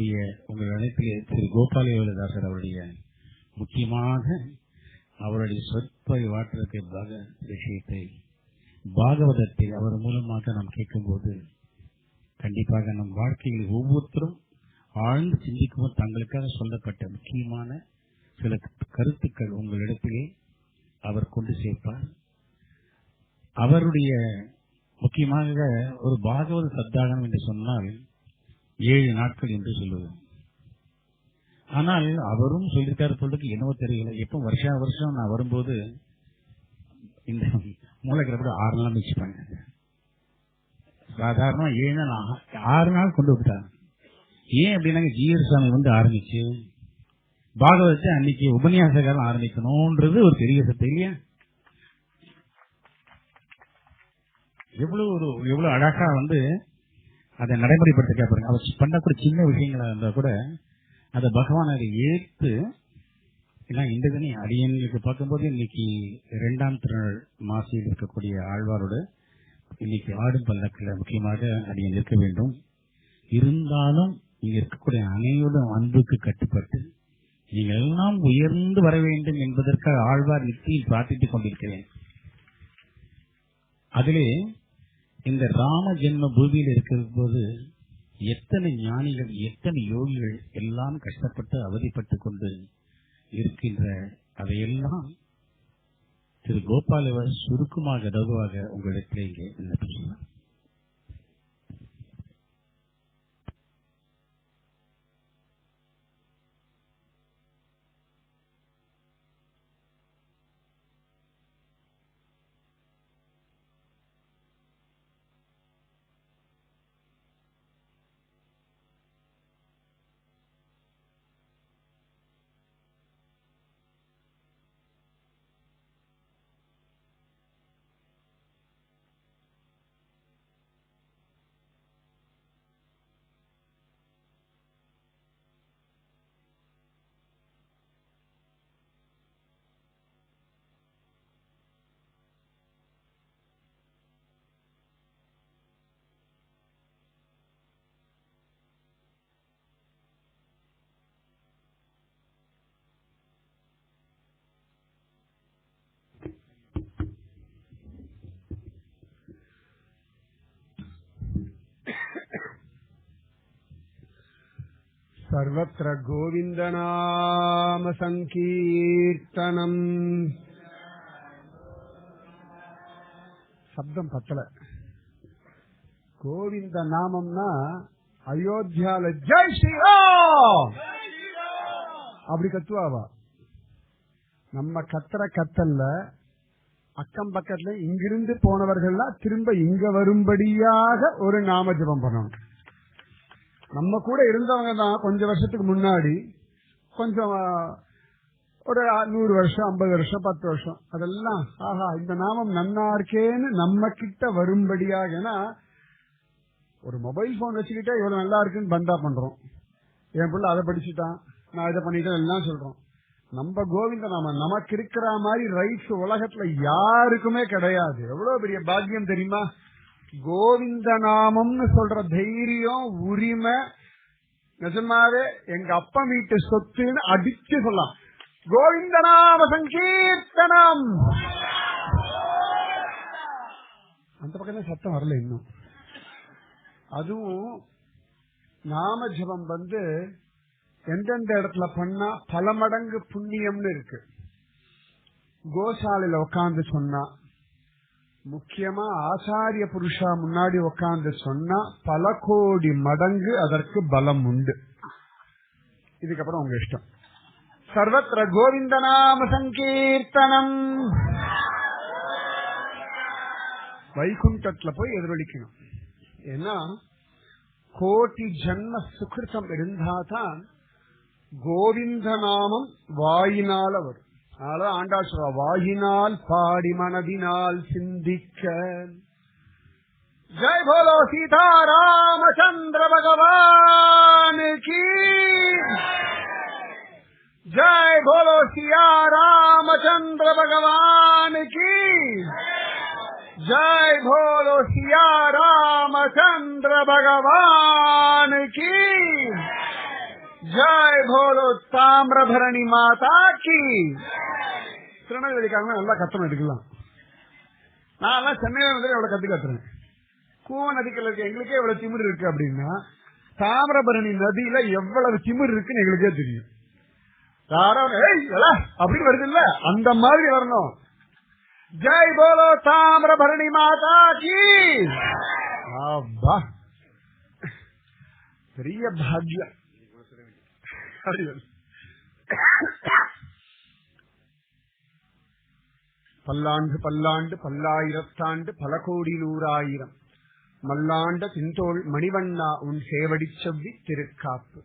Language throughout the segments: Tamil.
இருக்கக்கூடிய உங்கள் அனைத்திலே திரு கோபாலதாசர் அவருடைய முக்கியமாக அவருடைய சொற்பை வாற்றத்தை விஷயத்தை பாகவதத்தில் அவர் மூலமாக நாம் கேட்கும்போது கண்டிப்பாக நம் வாழ்க்கையில் ஒவ்வொருத்தரும் ஆழ்ந்து சிந்திக்கும் தங்களுக்காக சொல்லப்பட்ட முக்கியமான சில கருத்துக்கள் உங்களிடத்திலே அவர் கொண்டு சேர்ப்பார். அவருடைய முக்கியமாக ஒரு பாகவத சத்தாகம் என்று சொன்னால் 7 நாட்கள் என்று சொல்லுவது. ஆனால் அவரும் சொல்லியிருக்காரு சொல்றதுக்கு என்னவோ தெரியல. எப்போ வருஷம் நான் வரும்போது இந்த மூலக்கிழமை 6 நாள் மிக்ஸ் பண்ண சாதாரண 7 நாள் 6 நாள் கொண்டு விட்டாங்க. ஏன் அப்படின்னாங்க ஜிஆர் சாமி வந்து ஆரம்பிச்சு பாகவதத்தை அன்னைக்கு உபன்யாசகாரம் ஆரம்பிக்கணும்ன்றது ஒரு பெரிய சத்தம் இல்லையா? எவ்வளவு அழகா வந்து அதை நடைமுறைப்படுத்த பாருங்க. அவர் பண்ணக்கூடிய சின்ன விஷயங்களா இருந்தா கூட அதை பகவான் அதை ஏற்று இந்த தினி அடியனுக்கு பார்க்கும்போது இன்னைக்கு 2ஆம் திருநாள் மாசியில் இருக்கக்கூடிய ஆழ்வாரோட இன்னைக்கு ஆடும் பல்லக்கில் முக்கியமாக அடியன் இருக்க வேண்டும். இருந்தாலும் இங்க இருக்கக்கூடிய அனைவரும் அன்புக்கு கட்டுப்பட்டு நீங்கள் எல்லாம் உயர்ந்து வர வேண்டும் என்பதற்காக ஆழ்வார் நித்தியில் பிரார்த்தித்துக் கொண்டிருக்கிறேன். அதிலே இந்த ராம ஜென்ம பூமியில் இருக்கிற போது எத்தனை ஞானிகள் எத்தனை யோகிகள் எல்லாம் கஷ்டப்பட்டு அவதிப்பட்டுக் கொண்டு இருக்கின்ற அதையெல்லாம் திரு கோபாலவர் சுருக்கமாக தகுவாக உங்களிடத்திலே இங்கே விண்ணப்பிக்கிறார். सर्वत्र गोविन्दनाम संकीर्तनम. சப்தம் பத்தல. கோவிந்த நாமம்னா அயோத்தியால ஜெய் ஸ்ரீராம் அப்படி கத்துவாவா. நம்ம கத்தல்ல அக்கம் பக்கத்துல இங்கிருந்து போனவர்கள்லாம் திரும்ப இங்க வரும்படியாக ஒரு நாம ஜபம் பண்ணணும். நம்ம கூட இருந்தவங்க தான் கொஞ்சம் வருஷத்துக்கு முன்னாடி கொஞ்சம் ஒரு 100 வருஷம் 50 வருஷம் 10 வருஷம் அதெல்லாம் ஆஹா இந்த நாமம் நன்னா இருக்கேன்னு நம்ம கிட்ட வரும்படியாக. ஏன்னா ஒரு மொபைல் போன் வச்சுக்கிட்டே இவ்வளவு நல்லா இருக்குன்னு பந்தா பண்றோம். என் பிள்ளை அதை படிச்சுட்டான் நான் இதை பண்ணிட்டேன் எல்லாம் சொல்றோம். நம்ம கோவிந்த நாமம் நமக்கு இருக்கிற மாதிரி ரைட்ஸ் உலகத்துல யாருக்குமே கிடையாது. எவ்வளவு பெரிய பாக்கியம் தெரியுமா? கோவிந்த நாமம்னு சொல்ற தைரியம் உரிமை நிஜமாவே எங்க அப்பா வீட்டு சொத்துன்னு அடிச்சு சொல்லலாம். கோவிந்த நாம சங்கீர்த்தனம். அந்த பக்கம் சத்தம் வரல இன்னும். அதுவும் நாம ஜபம் வந்து எந்தெந்த இடத்துல பண்ணா பல மடங்கு புண்ணியம்னு இருக்கு. கோசாலையில உட்கார்ந்து சொன்னா, முக்கியமா ஆச்சாரிய புருஷா முன்னாடி உட்கார்ந்து சொன்னா பல கோடி மடங்கு அதற்கு பலம் உண்டு. இதுக்கப்புறம் உங்க இஷ்டம். சர்வத்திர கோவிந்த நாம சங்கீர்த்தனம். வைகுண்டத்துல போய் எதிரொலிக்கணும். ஏன்னா கோட்டி ஜன்ம சுகிருத்தம் இருந்தாதான் கோவிந்த நாமம் வாயினால வரும். அதனால ஆண்டாள் சொல்றா, வாயினால் பாடி மனதினால் சிந்திக்க. ஜெய் போலோ சீதாராமச்சந்திர பகவான் கி ஜெய் போலோ சியா ராமச்சந்திர பகவான் கி ஜெய் போலோ சியா ராமச்சந்திர பகவான் கி ஜெய் போலோ தாமிரபரணி மாதா கி. திருநெல்வேலிக்காரங்க நல்லா கத்தனம் எடுக்கலாம். நான் எல்லாம் சென்னையில வந்து எவ்வளவு கத்துறேன். கூவ நதிக்கல் இருக்க எங்களுக்கே எவ்வளவு திமிர் இருக்கு அப்படின்னா தாமிரபரணி நதியில எவ்வளவு திமிர் இருக்குன்னு எங்களுக்கே தெரியும். யாரும் அப்படின்னு வருது இல்ல, அந்த மாதிரி வரணும். ஜெய் போலோ தாமிரபரணி மாதா கி. பெரிய பாக்யம். பல்லாண்டு பல்லாண்டு பல்லாயிரத்தாண்டு பல கோடி நூறாயிரம் மல்லாண்ட தின்தோள் மணிவண்ணா உன் சேவடி செவ்வி திருக்காப்பு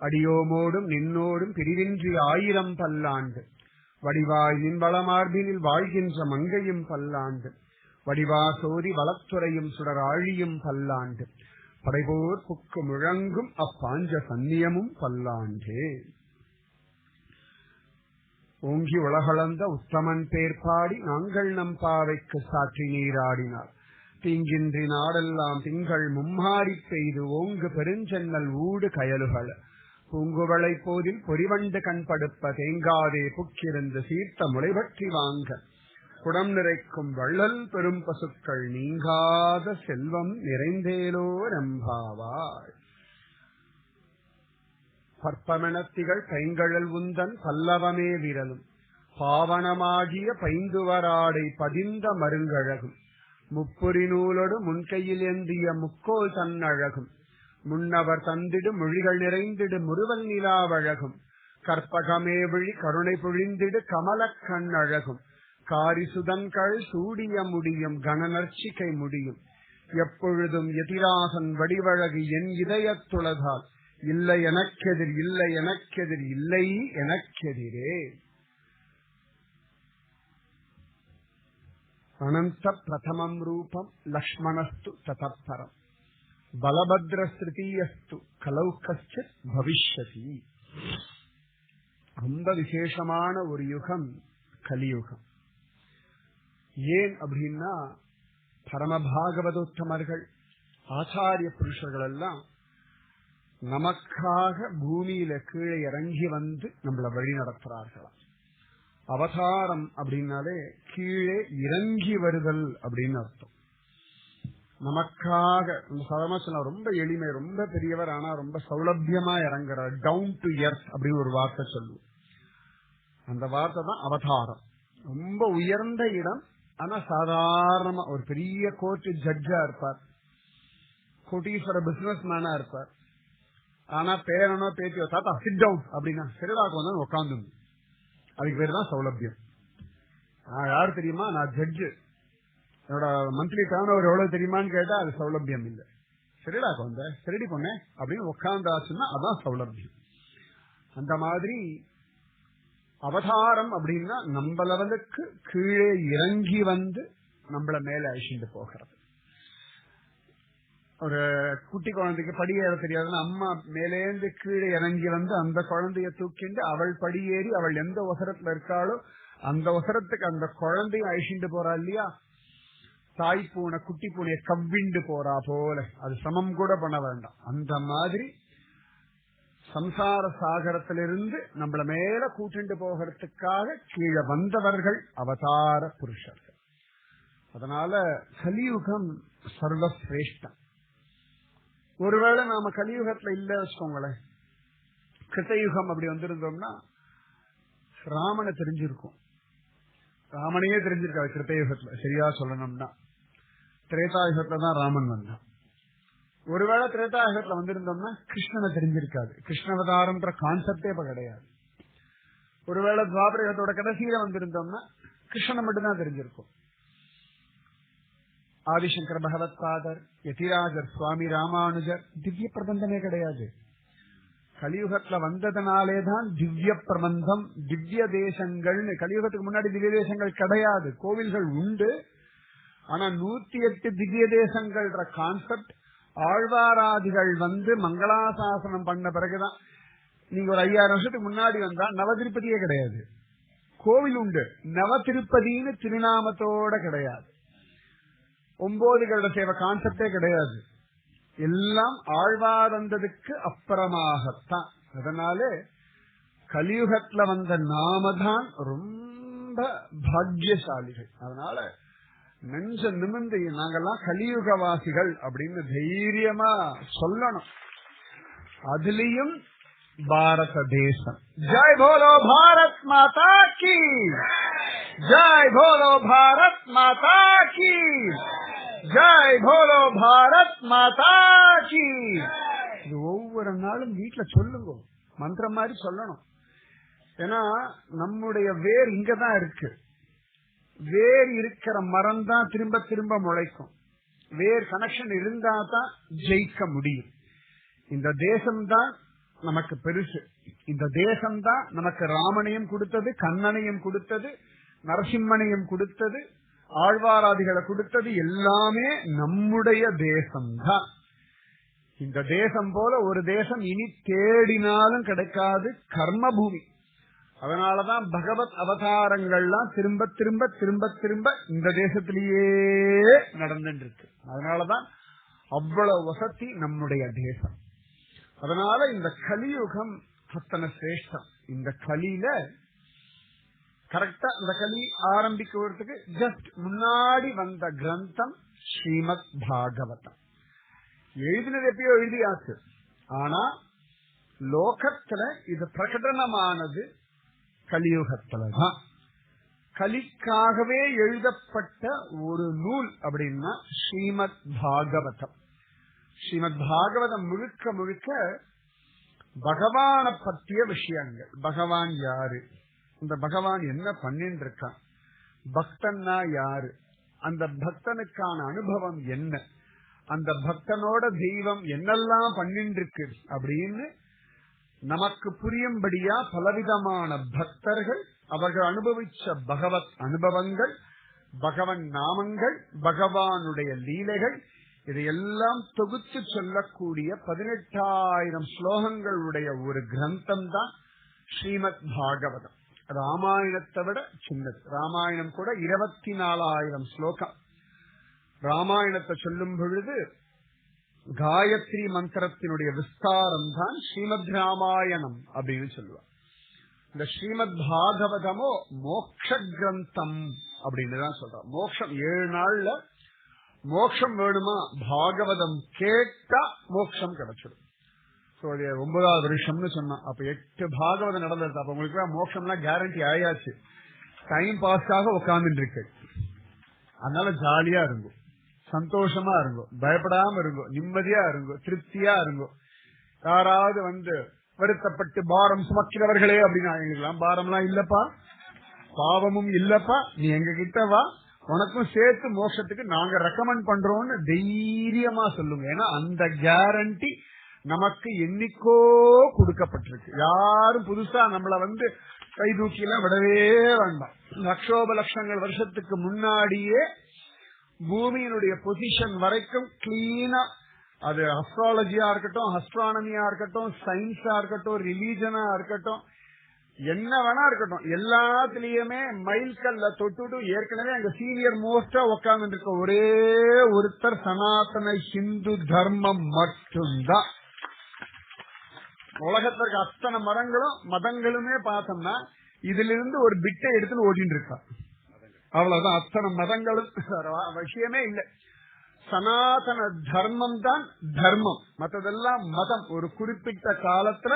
அடியோமோடும் நின்னோடும் பிரிவின்றி 1000 பல்லாண்டு வடிவாய் நின் வளமார்பினில் வாழ்கின்ற மங்கையும் பல்லாண்டு வடிவா சோதி வளத்துறையும் சுடர் ஆழியும் பல்லாண்டு படைபோர் புக்கு முழங்கும் அப்பாஞ்ச சந்நியமும் பல்லாண்டே. ஓங்கி உலகளந்த உத்தமன் பேர்பாடி நாங்கள் நம் பாவைக்கு சாற்றி நீராடினார் தீங்கின்றி நாடெல்லாம் திங்கள் மும்மாறி பெய்து ஓங்கு பெருஞ்சென்னல் ஊடு கயலுகள பூங்குவளை போதில் பொறிவண்டு கண்படுப்ப தேங்காதே புக்கிருந்து சீர்த்த முளைபற்றி வாங்க குடம் நிறைக்கும் வள்ளல் பெரும் பசுக்கள் நீங்காத செல்வம் நிறைந்தேலோ ரம்பாவாய். பற்பமெனத்திகள் பைங்கழல் உந்தன் பல்லவமே விரலும் பாவனமாகிய பைந்துவராடை பதிந்த மருங்கழகும் முப்புரி நூலோடு முன்கையில் ஏந்திய முக்கோல் தன்னழகும் முன்னவர் தந்திடு மொழிகள் நிறைந்திடு முறுவல் நிலாவழகும் கற்பகமே விழி கருணை பொழிந்திடு கமலக் கண்ணழகும் காரிசுதன்கள் சூடிய முடியும் கணநர்ச்சிக்கை முடியும் எப்பொழுதும் எதிராசன் வடிவழகு என் இதயத்துளதால் இல்லை எனக்கெதிர் இல்லை எனக்கெதிர் இல்லை எனக்கெதிரே. அனந்த பிரதமம் ரூபம் லக்ஷ்மணஸ்து ததப்பரம் பலபத்ர ஸ்ருதியஸ்து கலௌகஸ்சித் பவிஷ்யதி. ரொம்ப விசேஷமான ஒரு யுகம் கலியுகம். ஏன் அப்படின்னா பரமபாகவதோத்தமர்கள் ஆச்சாரிய புருஷர்கள் எல்லாம் நமக்காக பூமியில கீழே இறங்கி வந்து நம்மள வழி நடத்துறார்களாம். அவதாரம் அப்படின்னாலே கீழே இறங்கி வருதல் அப்படின்னு அர்த்தம். நமக்காக சாதாரணமா சொல்ல ரொம்ப எளிமை, ரொம்ப பெரியவர், ஆனா ரொம்ப சௌலபியமா இறங்குறார். டவுன் டு எர்த் அப்படின்னு ஒரு வார்த்தை சொல்லுவோம். அந்த வார்த்தை தான் அவதாரம். ரொம்ப உயர்ந்த இடம், ஆனா சாதாரணமா ஒரு பெரிய கோர்ட் ஜட்ஜா இருப்பார், கோட்டீஸ்வர பிசினஸ் மேனா இருப்பார். ஆனா பேரனோ பேத்தியோ தாத்தா சிட் டவுன் அப்படின்னா சரிடாக்கு வந்து உட்காந்து, அதுக்கு பேரு தான் சௌலபியம். யாரு தெரியுமா, நான் ஜட்ஜு, என்னோட மந்த்லி டர்ன் ஓவர் எவ்வளவு தெரியுமான்னு கேட்டா அது சௌலபியம் இல்லை. சரிடாக்கு வந்த சரிடி பொண்ணே அப்படின்னு உட்காந்தாச்சுன்னா அதான் சௌலபியம். அந்த மாதிரி அவதாரம் அப்படின்னா நம்ம லெவலுக்கு கீழே இறங்கி வந்து நம்மள மேல அழிச்சுட்டு போகிறது. ஒரு குட்டி குழந்தைக்கு படியேற தெரியாதுன்னா அம்மா மேலேந்து கீழே இறங்கி வந்து அந்த குழந்தைய தூக்கிண்டு அவள் படியேறி அவள் எந்த ஒசரத்துல இருக்காளோ அந்த ஒசரத்துக்கு அந்த குழந்தையும் அழிச்சுட்டு போறா இல்லையா. தாய் பூனை குட்டி பூனைய கவ்விண்டு போறா போல, அது சமம் கூட பண்ண வேண்டாம். அந்த மாதிரி சம்சார சாகரத்திலிருந்து நம்மள மேல கூட்டிண்டு போகிறதுக்காக கீழே வந்தவர்கள் அவதார புருஷர்கள். அதனால கலியுகம் சர்வசிரேஷ்டம். ஒருவேளை நாம கலியுகத்துல இல்ல வச்சுக்கோங்களேன், கிருத்தயுகம் அப்படி வந்திருந்தோம்னா ராமனை தெரிஞ்சிருக்கும். ராமனையே தெரிஞ்சிருக்காரு கிருத்தயுகத்துல. சரியா சொல்லணும்னா திரேதாயுகத்துல தான் ராமன் வந்தான். ஒருவேளை திரேதாயுகத்துல வந்திருந்தோம்னா கிருஷ்ணனை தெரிஞ்சிருக்காது. கிருஷ்ணவதாரம்ன்ற கான்செப்டே இப்ப கிடையாது. ஒருவேளை துவாபரயுகத்தோட கடைசியில வந்திருந்தோம்னா கிருஷ்ணனை மட்டும்தான் தெரிஞ்சிருக்கும். ஆதிசங்கர் பகவத் பாதர், யதிராஜர், சுவாமி ராமானுஜர் திவ்ய பிரபந்தமே கிடையாது. கலியுகத்துல வந்ததுனாலேதான் திவ்ய பிரபந்தம், திவ்ய தேசங்கள். கலியுகத்துக்கு முன்னாடி திவ்ய தேசங்கள் கிடையாது. கோவில்கள் உண்டு, ஆனா 108 திவ்ய தேசங்கள்ன்ற கான்செப்ட் ஆழ்வாராதிகள் வந்து மங்களாசாசனம் பண்ண பிறகுதான். நீங்க ஒரு 5000 வருஷத்துக்கு முன்னாடி வந்தா நவ திருப்பதியே கிடையாது. கோவில் உண்டு, நவ திருப்பதின்னு திருநாமத்தோட கிடையாது. 9 கருட சேவை கான்செப்டே கிடையாது. எல்லாம் ஆழ்வார் வந்ததுக்கு அப்புறமாகத்தான். அதனால கலியுகத்துல வந்த நாம தான் ரொம்ப பாக்கியசாலிகள். அதனால நெஞ்ச நிமிர்ந்து நாங்கெல்லாம் கலியுகவாசிகள் அப்படின்னு தைரியமா சொல்லணும். அதுலயும் பாரத தேசம். ஜெய் போலோ பாரத் மாதா கி, ஜெய் போலோ பாரத் மாதா கி, ஜெய் போலோ பாரத் மாதா கி. இது ஒவ்வொரு நாளும் வீட்டுல சொல்லுங்க, மந்திரம் மாதிரி சொல்லணும். ஏன்னா நம்முடைய வேர் இங்கதான் இருக்கு. வேர் இருக்கிற மரம் தான் திரும்ப திரும்ப முளைக்கும். வேர் கனெக்ஷன் இருந்தா தான் ஜெயிக்க முடியும். இந்த தேசம்தான் நமக்கு பெருசு. இந்த தேசம்தான் நமக்கு ராமனையும் கொடுத்தது, கண்ணனையும் கொடுத்தது, நரசிம்மனையும் கொடுத்தது, ஆழ்வாராதிகளை கொடுத்தது. எல்லாமே நம்முடைய தேசம்தான். இந்த தேசம் போல ஒரு தேசம் இனி தேடினாலும் கிடைக்காது. கர்மபூமி. அதனாலதான் பகவத் அவதாரங்கள்லாம் திரும்ப திரும்ப திரும்ப திரும்ப இந்த தேசத்திலேயே நடந்துட்டு இருக்கு. அதனாலதான் அவ்வளவு வசதி நம்முடைய தேசம். அதனால இந்த கலியுகம் அத்தனை சிரேஷ்டம். இந்த கலியில கரெக்டா இந்த கலி ஆரம்பிக்கிறதுக்கு ஜஸ்ட் முன்னாடி வந்த கிரந்தம் ஸ்ரீமத் பாகவதம். எழுதினது எப்பயோ எழுதியாச்சு. ஆனா லோகத்துல இது பிரகடனமானது கலியுகத்துலதான். கலிக்காகவே எழுதப்பட்ட ஒரு நூல் அப்படின்னா ஸ்ரீமத் பாகவதம். ஸ்ரீமத் பாகவதம் முழுக்க முழுக்க பகவானை பற்றிய விஷயங்கள். பகவான் யாரு, இந்த பகவான் என்ன பண்ணிட்டு இருக்கான், பக்தன்னா யாரு, அந்த பக்தனுக்கான அனுபவம் என்ன, அந்த பக்தனோட தெய்வம் என்னெல்லாம் பண்ணிட்டு இருக்கு அப்படின்னு நமக்கு புரியும்படியா பலவிதமான பக்தர்கள் அவர்கள் அனுபவிச்ச பகவத் அனுபவங்கள், பகவன் நாமங்கள், பகவானுடைய லீலைகள், இதையெல்லாம் தொகுத்து சொல்லக்கூடிய 18,000 ஸ்லோகங்களுடைய ஒரு கிரந்தம் தான் ஸ்ரீமத் பாகவதம். ராமாயணத்தை விட சின்னது. ராமாயணம் கூட 24,000 ஸ்லோகம். ராமாயணத்தை சொல்லும் பொழுது காயத்ரி மந்திரத்தினுடைய விஸ்தாரம் தான் ஸ்ரீமத் ராமாயணம் அப்படின்னு சொல்லுவார். இந்த ஸ்ரீமத் பாகவதமோ மோக்ஷ கிரந்தம் அப்படின்னு தான் சொல்றார். மோக்ஷம் 7 நாள்ல மோக்ஷம் வேணுமா, பாகவதம் கேட்டா மோக்ஷம் கிடைச்சிடும். 9வது வருஷம்னு சொன்னா அப்ப 8 பாகவதம் நடந்தது. அப்ப உங்களுக்கு மோக்ஷம்லாம் கேரண்டி ஆயாச்சு. டைம் பாஸ்க்காக உட்கார்ந்துட்டு இருக்கு. அதனால ஜாலியா இருக்கும், சந்தோஷமா இருக்கும், பயப்படாம இருக்கும், நிம்மதியா இருக்கும், திருப்தியா இருக்கும். யாராவது வந்து வருத்தப்பட்டு பாரம் சுமக்கிறவர்களே அப்படின்னா எங்களுக்கெல்லாம் பாரம்லாம் இல்லப்பா, பாவமும் இல்லப்பா, நீ எங்க கிட்ட வா, உனக்கும் சேர்த்து மோட்சத்துக்கு நாங்க ரெக்கமெண்ட் பண்றோம்னு தைரியமா சொல்லுங்க. ஏன்னா அந்த கேரண்டி நமக்கு என்னைக்கோ கொடுக்கப்பட்டிருக்கு. யாரும் புதுசா நம்மள வந்து கை தூக்கிலாம் விடவே வேண்டாம். லட்சோப லட்சங்கள் வருஷத்துக்கு முன்னாடியே பூமியினுடைய பொசிஷன் வரைக்கும் கிளீனா, அது அஸ்ட்ராலஜியா இருக்கட்டும், அஸ்ட்ரானமியா இருக்கட்டும், சயின்ஸா இருக்கட்டும், ரிலீஜனா இருக்கட்டும், என்ன வேணா இருக்கட்டும், எல்லாத்திலயுமே மைல்கல்ல தொட்டுட்டு ஏற்கனவே அங்க சீனியர் மோஸ்டா உட்கார்ந்து இருக்க ஒரே ஒருத்தர் சனாதன ஹிந்து தர்மம் மட்டும்தான். உலகத்திற்கு அத்தனை மதங்களுமே பார்த்தோம்னா இதுல இருந்து ஒரு பிட்டை எடுத்துன்னு ஓடிட்டு இருக்கா. அவ்வளவுதான். அத்தனை மதங்களும் விஷயமே இல்லை. சனாதன தர்மம் தான் தர்மம், மற்றதெல்லாம் மதம். ஒரு குறிப்பிட்ட காலத்துல,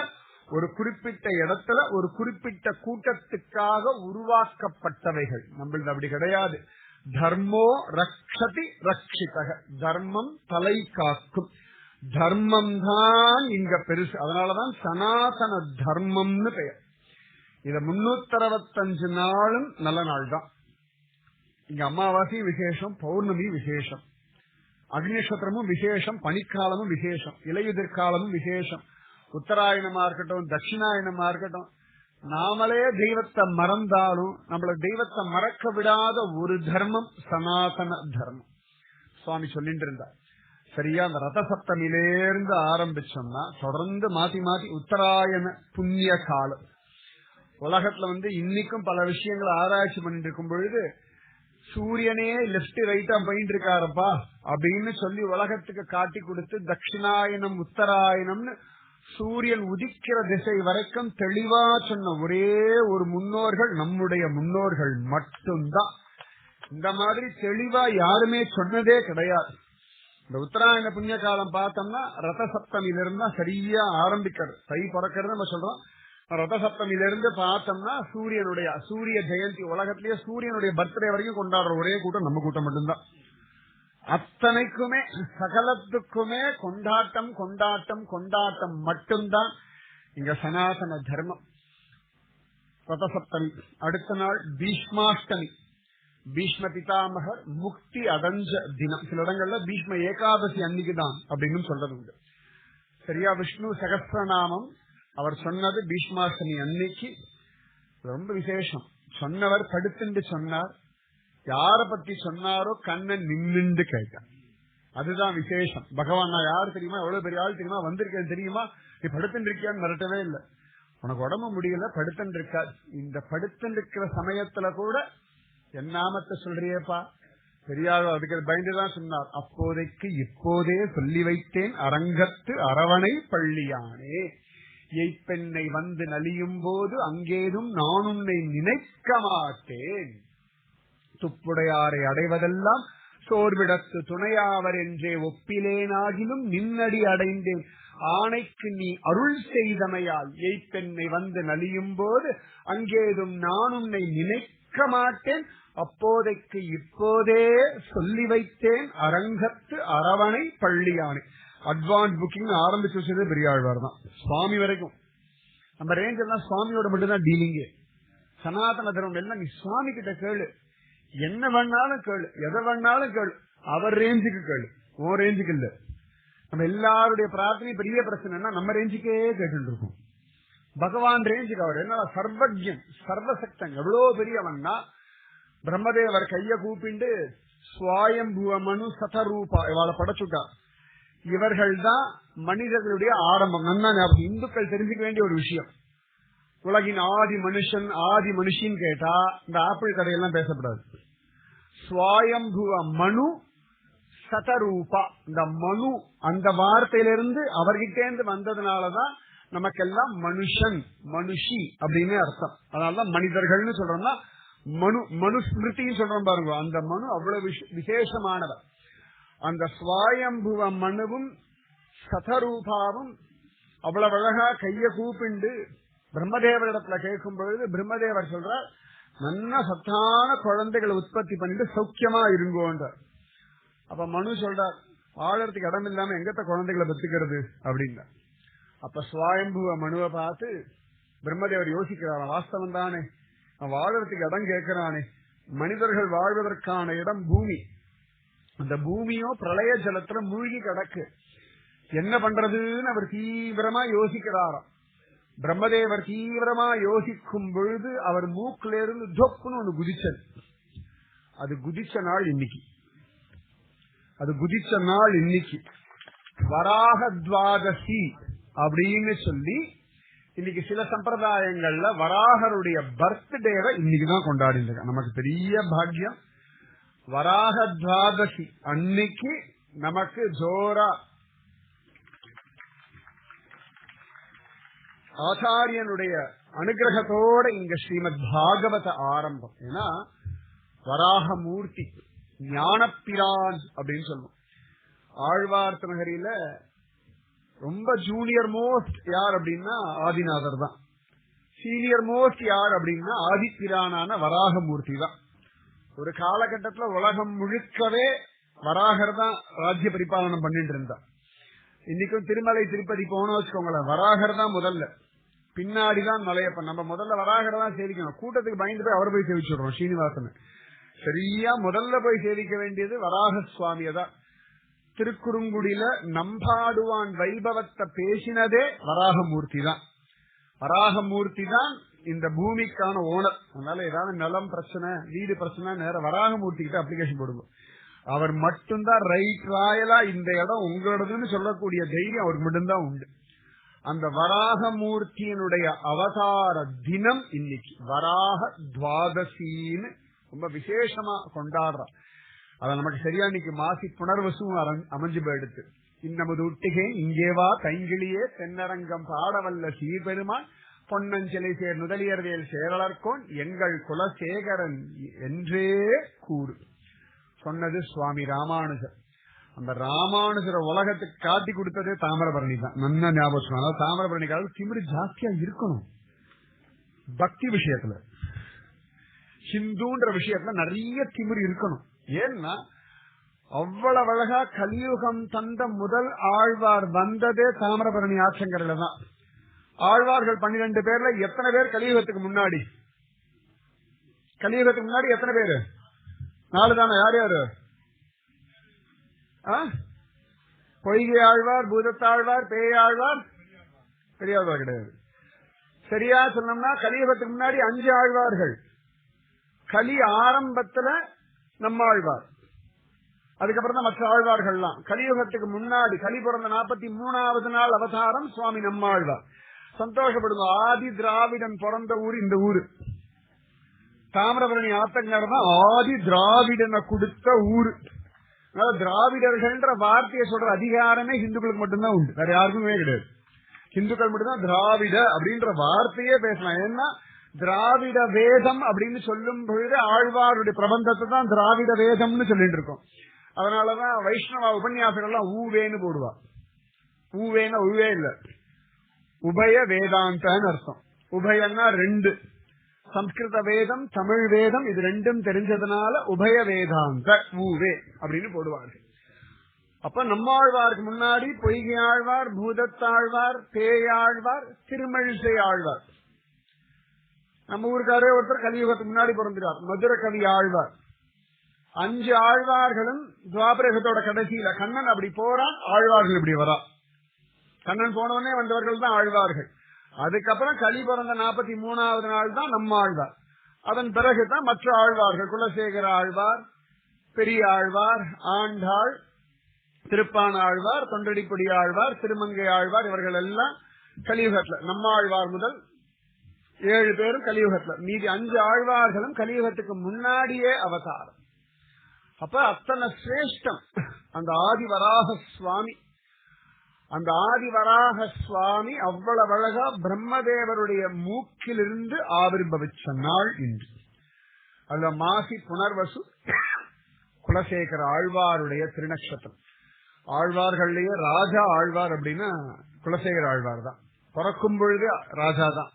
ஒரு குறிப்பிட்ட இடத்துல, ஒரு குறிப்பிட்ட கூட்டத்துக்காக உருவாக்கப்பட்டவைகள். நம்மளது அப்படி கிடையாது. தர்மோ ரக்ஷதி ரக்ஷிதக, தர்மம் தலை காக்கும். தர்மம் தான் இங்க பெருசு. அதனாலதான் சனாதன தர்மம்னு பெயர். இத 365 நாளும் நல்ல நாள் தான். இங்க அமாவாசை விசேஷம், பௌர்ணமி விசேஷம், அக்னிநட்சத்திரமும் விசேஷம், பனிக்காலமும் விசேஷம், இலையுதிர்காலமும் விசேஷம், உத்தராயணமா இருக்கட்டும், தட்சிணாயணமா இருக்கட்டும். நாமளே தெய்வத்தை மறந்தாலும் நம்மள தெய்வத்தை மறக்க விடாத ஒரு தர்மம் சனாதன தர்மம். சுவாமி சொல்லிட்டு இருந்தார். சரியா அந்த ரத சப்தமிலேருந்து ஆரம்பிச்சோம்னா தொடர்ந்து மாத்தி மாத்தி உத்தராயண புண்ணிய காலம். உலகத்துல வந்து இன்னைக்கும் பல விஷயங்களை ஆராய்ச்சி பண்ணிட்டு இருக்கும் பொழுது சூரியனே லெப்ட் ரைட்டா போயிட்டு இருக்காருப்பா அப்படின்னு சொல்லி உலகத்துக்கு காட்டி கொடுத்து தட்சிணாயனம் உத்தராயணம்னு சூரியன் உதிக்கிற திசை வரைக்கும் தெளிவா சொன்ன ஒரே ஒரு முன்னோர்கள் நம்முடைய முன்னோர்கள் மட்டும்தான். இந்த மாதிரி தெளிவா யாருமே சொன்னதே கிடையாது. இந்த உத்தராயண புண்ணிய காலம் பார்த்தோம்னா ரத சப்தமியிலிருந்து தான் சரியா ஆரம்பிக்கிறது. தை பிறக்கிறது நம்ம சொல்றோம். ரத சப்தமியிலிருந்து பார்த்தோம்னா சூரிய ஜெயந்தி, உலகத்திலேயே சூரியனுடைய பர்த்டே வரைக்கும் கொண்டாடுற ஒரே கூட்டம் நம்ம கூட்டம் மட்டும்தான். அத்தனைக்குமே சகலத்துக்குமே கொண்டாட்டம் கொண்டாட்டம் கொண்டாட்டம் மட்டும்தான் இங்க சனாதன தர்மம். ரத சப்தமி, அடுத்த நாள் பீஷ்மாஷ்டமி, பீஷ்ம பிதாமகர் முக்தி அடைஞ்ச தினம். சில இடங்கள்ல பீஷ்ம ஏகாதசி அன்னைக்குதான் அப்படின்னு சொல்றது உண்டு. சரியா, விஷ்ணு சகஸ்ரநாமம் அவர் சொன்னது பீஷ்மாஷ்டமி அன்னைக்கு. ரொம்ப விசேஷம். சொன்னவர் படுத்துண்டு சொன்னார். யார பத்தி சொன்னாரோ கண்ணன் நின்னுண்டு கேட்டான். அதுதான் விசேஷம். பகவான் நான் யாரு தெரியுமா, எவ்வளவு பெரிய ஆள் தெரியுமா, வந்திருக்கேன் தெரியுமா, நீ படுத்துட்டு இருக்கியான்னு மிரட்டவே இல்லை. உனக்கு உடம்பு முடியல, படுத்துட்டு இருக்கா. இந்த படுத்துட்டு இருக்கிற சமயத்துல கூட என் நாமத்தை சொல்றியேப்பா. பெரியார் அதுக்கு பயந்துதான் சொன்னார். அப்போதைக்கு இப்போதே சொல்லி வைத்தேன் அரங்கத்து அரவணை பள்ளியானே, எய்ப்பெண்ணை வந்து நலியும் போது அங்கேதும் நான் உன்னை நினைக்க மாட்டேன். துப்புடையாரை அடைவதெல்லாம் சோர்விடத்து துணையாவர் என்றே ஒப்பிலேனாகிலும் நின்னடி அடைந்தேன். ஆணைக்கு நீ அருள் செய்தமையால் எய்ப்பெண்ணை வந்து நலியும் போது அங்கேதும் நான் உன்னை நினைக்க மாட்டேன். அப்போதைக்கு இப்போதே சொல்லி வைத்தேன் அரங்கத்து அரவணை பள்ளியானே. அட்வான்ஸ் புக்கிங் ஆரம்பிச்சு வச்சதே பெரியாழ்வார் தான். சுவாமி வரைக்கும் நம்ம ரேஞ்ச் எல்லாம் சுவாமியோட மட்டும்தான் டீலிங்கே. சனாதன தர்மம் எல்லாம் நீ சுவாமி கிட்ட கேளு, என்ன வேணாலும் கேளு, எதை வேணாலும் கேளு, அவர் ரேஞ்சுக்கு கேளு, உன் ரேஞ்சுக்கு இல்ல. நம்ம எல்லாருடைய பிரார்த்தனை பெரிய பிரச்சனைனா நம்ம ரேஞ்சுக்கே கேட்டு இருக்கோம். பகவான் ரேஞ்சுக்கு அவர் என்ன சர்வஜன் சர்வசக்தன், எவ்வளவு பெரியவன்னா பிரம்மதேவர் கைய கூப்பிண்டு ஸ்வயம்புவ மனு சதரூபா இவாளை படைச்சுட்டா. இவர்கள் தான் மனிதர்களுடைய ஆரம்பம். நன்னா இந்துக்கள் தெரிஞ்சுக்க வேண்டிய ஒரு விஷயம். உலகின் ஆதி மனுஷன் ஆதி மனுஷின்னு கேட்டா இந்த ஆப்பிள் கதையெல்லாம் பேசப்படாது. ஸ்வயம்புவ மனு சதரூபா, இந்த மனு அந்த வார்த்தையிலிருந்து அவர்கிட்டேந்து வந்ததுனாலதான் நமக்கெல்லாம் மனுஷன் மனுஷி அப்படின்னு அர்த்தம். அதனாலதான் மனிதர்கள்னு சொல்றோம்னா மனுஸ்மிருதின்னு சொல்றோம் பாருங்க. அந்த மனு அவ்வளவு விசேஷமானவர். அந்த ஸ்வயம்புவ மனுவும் சதரூபாவும் அவ்வளவு அழகா கைய கூப்பிண்டு பிரம்மதேவரிடத்துல கேட்கும் பொழுது பிரம்மதேவர் சொல்றார், நல்ல சத்தான குழந்தைகளை உற்பத்தி பண்ணிட்டு சௌக்கியமா இருங்கோன்ற. அப்ப மனு சொல்றார், வாழறதுக்கு இடம் இல்லாம எங்கத்த குழந்தைகளை பெத்துக்கிறது அப்படின்னா. அப்ப ஸ்வயம்புவ மனுவை பார்த்து பிரம்மதேவர் யோசிக்கிறார், வாஸ்தவம் தானே, வாழறதுக்கு இடம் கேட்கிறானே, மனிதர்கள் வாழ்வதற்கான இடம் பூமி, அந்த பூமியோ பிரளய ஜலத்துல மூழ்கி கிடக்கு, என்ன பண்றதுன்னு அவர் தீவிரமா யோசிக்கிறாராம். பிரம்மதேவர் தீவிரமா யோசிக்கும் பொழுது அவர் மூக்குல இருந்து தொப்புன்னு ஒண்ணு குதிச்சது. அது குதிச்ச நாள் இன்னைக்கு. அது குதிச்ச நாள் இன்னைக்கு வராக துவாதசி அப்படின்னு சொல்லி இன்னைக்கு சில சம்பிரதாயங்கள்ல வராகருடைய பர்த்டேவை இன்னைக்குதான் கொண்டாடிட்டு. நமக்கு பெரிய பாக்கியம். வராக துவாதசி அன்னைக்கு நமக்கு ஜோரா ஆச்சாரியனுடைய அனுகிரகத்தோட இங்க ஸ்ரீமத் பாகவத ஆரம்பம். ஏன்னா வராக மூர்த்தி ஞானப்பிரான் அப்படின்னு சொல்லுவோம். ஆழ்வார் நகரில ரொம்ப ஜூனியர் மோஸ்ட் யார் அப்படின்னா ஆதிநாதர் தான். சீனியர் மோஸ்ட் யார் அப்படின்னா ஆதிப்பிரானான வராகமூர்த்தி தான். ஒரு காலகட்டத்துல உலகம் முழுக்கவே வராகர் தான் ராஜ்ய பரிபாலனம் பண்ணிட்டு இருந்தா. இன்னைக்கும் திருமலை திருப்பதி போனோம் வச்சுக்கோங்களேன், வராகர் தான் முதல்ல, பின்னாடிதான் மலையப்பன். நம்ம முதல்ல வராகர் தான் சேவிக்கணும். கூட்டத்துக்கு பயந்து போய் அவரை போய் சேவிச்சுடுறோம் ஸ்ரீனிவாசன். சரியா முதல்ல போய் சேவிக்க வேண்டியது வராக சுவாமியதான். திருக்குறுங்குடியில நம்பாடுவான் வைபவத்தை பேசினதே வராகமூர்த்தி தான். வராகமூர்த்தி தான் இந்த பூமிக்கான ஓனர். அதனால ஏதாவது நிலம் பிரச்சனை வீடு பிரச்சனை நேரம் வராகமூர்த்தி கிட்ட அப்ளிகேஷன் போடுங்க. அவர் மட்டும்தான் ரைட் ராயலா இந்த இடம் உங்களோடதுன்னு சொல்லக்கூடிய தைரியம் அவருக்கு மட்டும்தான் உண்டு. அந்த வராகமூர்த்தியினுடைய அவதார தினம் இன்னைக்கு வராக துவாதசின்னு ரொம்ப விசேஷமா கொண்டாடுறா. அத நமக்கு சரியா இன்னைக்கு மாசி புனர்வசும் அமைஞ்சு போயிடுது. இன்னமுது உட்டிகேன் இங்கேவா கைங்கிளியே தென்னரங்கம் பாடவல்ல சீர்பெருமான் பொன்னஞ்சிலை சேர் முதலியர்வேல் சேரலர்கோன் எங்கள் குலசேகரன் என்றே கூறு சொன்னது சுவாமி ராமானுஜர். அந்த ராமானுஜரை உலகத்துக்கு காட்டி கொடுத்ததே தாமிரபரணி தான். நல்ல ஞாபகம். தாமிரபரணிக்காக திமிரு ஜாஸ்தியா இருக்கணும். பக்தி விஷயத்துல, ஹிந்துன்ற விஷயத்துல நிறைய திமிரு இருக்கணும். ஏன்னா அவ்வளவு அழகா கலியுகம் தந்த முதல் ஆழ்வார் வந்ததே தாமிரபரணி ஆற்றங்கரையில தான். ஆழ்வார்கள் 12 பேர்ல எத்தனை பேர் கலியுகத்துக்கு முன்னாடி? கலியுகத்துக்கு முன்னாடி எத்தனை பேரு? 4 தானே. யார் யாரு? பொய்கை ஆழ்வார், பூதத்தாழ்வார், பேயாழ்வார், பெரியாழ்வார் கிடையாது. சரியா சொன்னோம்னா கலியுகத்துக்கு முன்னாடி 5 ஆழ்வார்கள். கலி ஆரம்பத்துல நம்ம ஆழ்வார், அதுக்கப்புறம் தான் மற்ற ஆழ்வார்கள்லாம். கலியுகத்துக்கு முன்னாடி கலி பிறந்த 43வது நாள் அவதாரம் சுவாமி நம்மாழ்வார். சந்தோஷப்படுங்க. ஆதி திராவிடன் பிறந்த ஊர் இந்த ஊரு. தாமிரபரணி ஆத்தங்கர் தான் ஆதி திராவிடனை கொடுத்த ஊரு. திராவிடர்கள்ன்ற வார்த்தையை சொல்ற அதிகாரமே இந்துக்களுக்கு மட்டும்தான் உண்டு, வேற யாருக்குமே கிடையாது. இந்துக்கள் மட்டும்தான் திராவிட அப்படின்ற வார்த்தையே பேசலாம். ஏன்னா திராவிட வேதம் அப்படின்னு சொல்லும் பொழுது ஆழ்வாருடைய பிரபந்தத்தை தான் திராவிட வேதம்னு சொல்லிட்டு இருக்கோம். அதனாலதான் வைஷ்ணவ உபன்யாசங்கள்லாம் ஊவேன்னு போடுவா. ஊவேன்னா உவே இல்ல, உபய வேதாந்தன்னு அர்த்தம். உபயன்னா 2, சம்ஸ்கிருத வேதம் தமிழ் வேதம், இது 2ம் தெரிஞ்சதுனால உபய வேதாந்த ஊவே அப்படின்னு போடுவார்கள். அப்ப நம்மாழ்வாருக்கு முன்னாடி பொய்கை ஆழ்வார், பூதத்தாழ்வார், பேயாழ்வார், திருமழிசை ஆழ்வார். நம்ம ஊருக்காரே ஒருத்தர் கலியுகத்துக்கு முன்னாடி பிறந்தார், மதுர கவி ஆழ்வார். 5 ஆழ்வார்களும் துவாபரகத்தோட கடைசியில கண்ணன் அப்படி போறான், ஆழ்வார்கள் இப்படி வரா. கண்ணன் போனவனே வந்தவர்கள் தான் ஆழ்வார்கள். அதுக்கப்புறம் கலி பிறந்த 43வது நாள் தான் நம்ம ஆழ்வார். அதன் பிறகுதான் மற்ற ஆழ்வார்கள், குலசேகர ஆழ்வார், பெரிய ஆழ்வார், ஆண்டாள், திருப்பான ஆழ்வார், தொண்டடிப்பொடி ஆழ்வார், திருமங்கை ஆழ்வார், இவர்கள் எல்லாம் கலியுகத்துல. நம்ம ஆழ்வார் முதல் 7 பேரும் கலியுகத்துல. மீதி 5 ஆழ்வார்களும் கலியுகத்துக்கு முன்னாடியே அவதாரம். அப்ப அத்தனை சிரேஷ்டம் அந்த ஆதிவராக சுவாமி. அந்த ஆதிவராக சுவாமி அவ்வளவு அழகா பிரம்மதேவருடைய மூக்கிலிருந்து ஆவிர்பவிச்ச நாள் இன்று. அதுல மாசி புனர்வசு குலசேகர ஆழ்வாருடைய திருநக்ஷத்திரம். ஆழ்வார்கள்லயே ராஜா ஆழ்வார் அப்படின்னா குலசேகர ஆழ்வார் தான். பிறக்கும் பொழுது ராஜா தான்.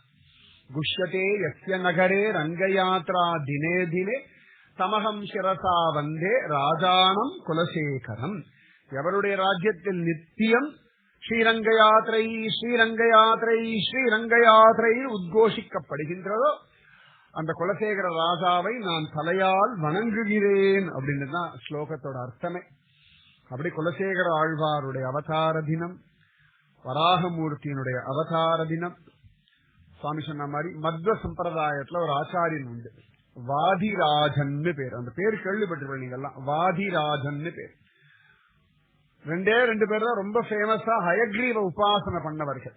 குஷ்யதே யஸ்ய நகரே ரங்கயாத்ரா தினே தினே தமகம் சிரசா வந்தே ராஜானம் குலசேகரம். எவருடைய ராஜ்யத்தில் நித்தியம் ஸ்ரீரங்க யாத்திரை ஸ்ரீரங்க யாத்திரை ஸ்ரீரங்க யாத்திரை உத்கோஷிக்கப்படுகின்றதோ அந்த குலசேகர ராஜாவை நான் தலையால் வணங்குகிறேன் அப்படின்னு தான் ஸ்லோகத்தோட அர்த்தமே. அப்படி குலசேகர ஆழ்வாருடைய அவதார தினம், வராகமூர்த்தியினுடைய அவதார தினம். சுவாமி சொன்ன மாதிரி மத்வ சம்பிரதாயத்துல ஒரு ஆச்சாரியன் உண்டு, வாதிராஜன் பேர். அந்த பேர் கேள்விப்பட்டிருப்பீங்க நீங்கெல்லாம். வாதிராஜன் பேர். 2 பேர் தான் ரொம்ப ஃபேமஸா ஹயக்ரீவ உபாசனை பண்ணவர்கள்.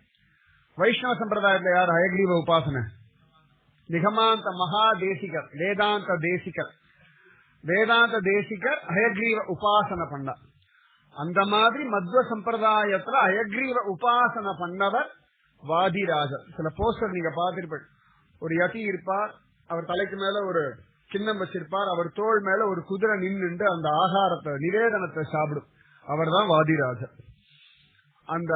வைஷ்ணவ சம்பிரதாயத்துல யார் ஹயக்ரீவ உபாசனை? நிகமாந்த மகாதேசிகர், வேதாந்த தேசிகர். வேதாந்த தேசிகர் ஹயக்ரீவ உபாசனை பண்ணார். அந்த மாதிரி மத்வ சம்பிரதாயத்துல ஹயக்ரீவ உபாசனை பண்ணவர் வாதிராஜர். சில போஸ்டர் நீங்க பார்த்திருப்பீங்க. ஒரு யதி இருப்பார், அவர் தலைக்கு மேல ஒரு கிண்ணம் வச்சிருப்பார், அவர் தோள் மேல ஒரு குதிரை நின்று அந்த ஆகாரத்தை நிவேதனத்தை சாப்பிடும். அவர் தான் வாதிராஜர். அந்த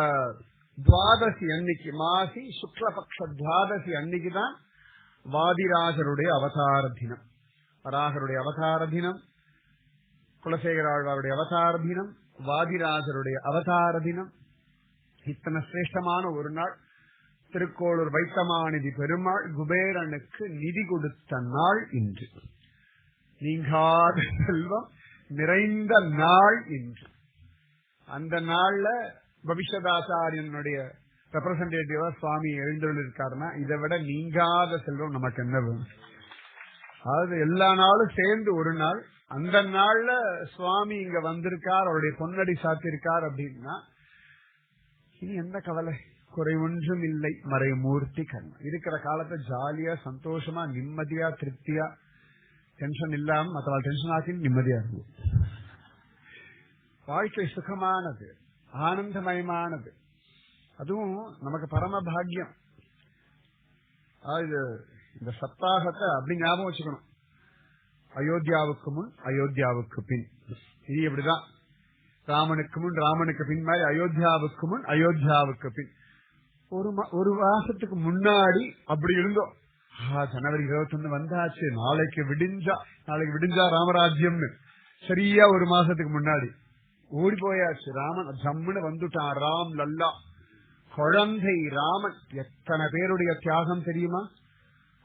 துவாதசி அன்னைக்கு, மாசி சுக்லபக்ஷ துவாதசி அன்னைக்குதான் வாதிராஜருடைய அவதார தினம். வராகருடைய அவதார தினம், குலசேகர ஆழ்வாருடைய அவதார தினம், வாதிராஜருடைய அவதார தினம். இத்தனை சிரேஷ்டமான ஒரு நாள். திருக்கோளூர் வைத்தமாநிதி பெருமாள் குபேரனுக்கு நிதி கொடுத்த நாள் இன்று. நீங்காத செல்வம் நிறைந்த நாள் இன்று. அந்த நாள்ல பவிஷ்யதாச்சாரியனுடைய ரெப்ரசன்டேட்டிவா சுவாமி எழுந்தருளிருக்காருன்னா இதை விட நீங்காத செல்வம் நமக்கு என்ன வேணும்? அதாவது எல்லா நாளும் சேர்ந்து ஒரு நாள். அந்த நாள்ல சுவாமி இங்க வந்திருக்கார், அவருடைய பொன்னடி சாத்திருக்கார் அப்படின்னா இனி எந்த கவலை? குறை ஒன்றும் இல்லை மறைமூர்த்தி கர்மம். இருக்கிற காலத்தை ஜாலியா சந்தோஷமா நிம்மதியா திருப்தியா டென்ஷன் இல்லாம, மற்றவள் டென்ஷன் ஆக்கி நிம்மதியா இருக்கும். வாழ்க்கை சுகமானது. ஆனந்தமயமானது. அதுவும் நமக்கு பரம பாக்கியம். இந்த சப்தாகத்தை அப்படி ஞாபகம் வச்சுக்கணும். அயோத்தியாவுக்கு முன் அயோத்தியாவுக்கு பின். இது எப்படிதான் ராமனுக்கு முன் ராமனுக்கு பின் மாதிரி அயோத்தியாவுக்கு முன் அயோத்தியாவுக்கு பின். ஒரு மாசத்துக்கு முன்னாடி அப்படி இருந்தோம். ஜனவரி 21 வந்தாச்சு, நாளைக்கு விடிஞ்சா ராமராஜ்யம்னு சரியா ஒரு மாசத்துக்கு முன்னாடி ஓடி போயாச்சு. ராமன் ஜம்முன்னு வந்துட்டான். ராம் லல்லா குழந்தை ராமன். எத்தனை பேருடைய தியாகம் தெரியுமா?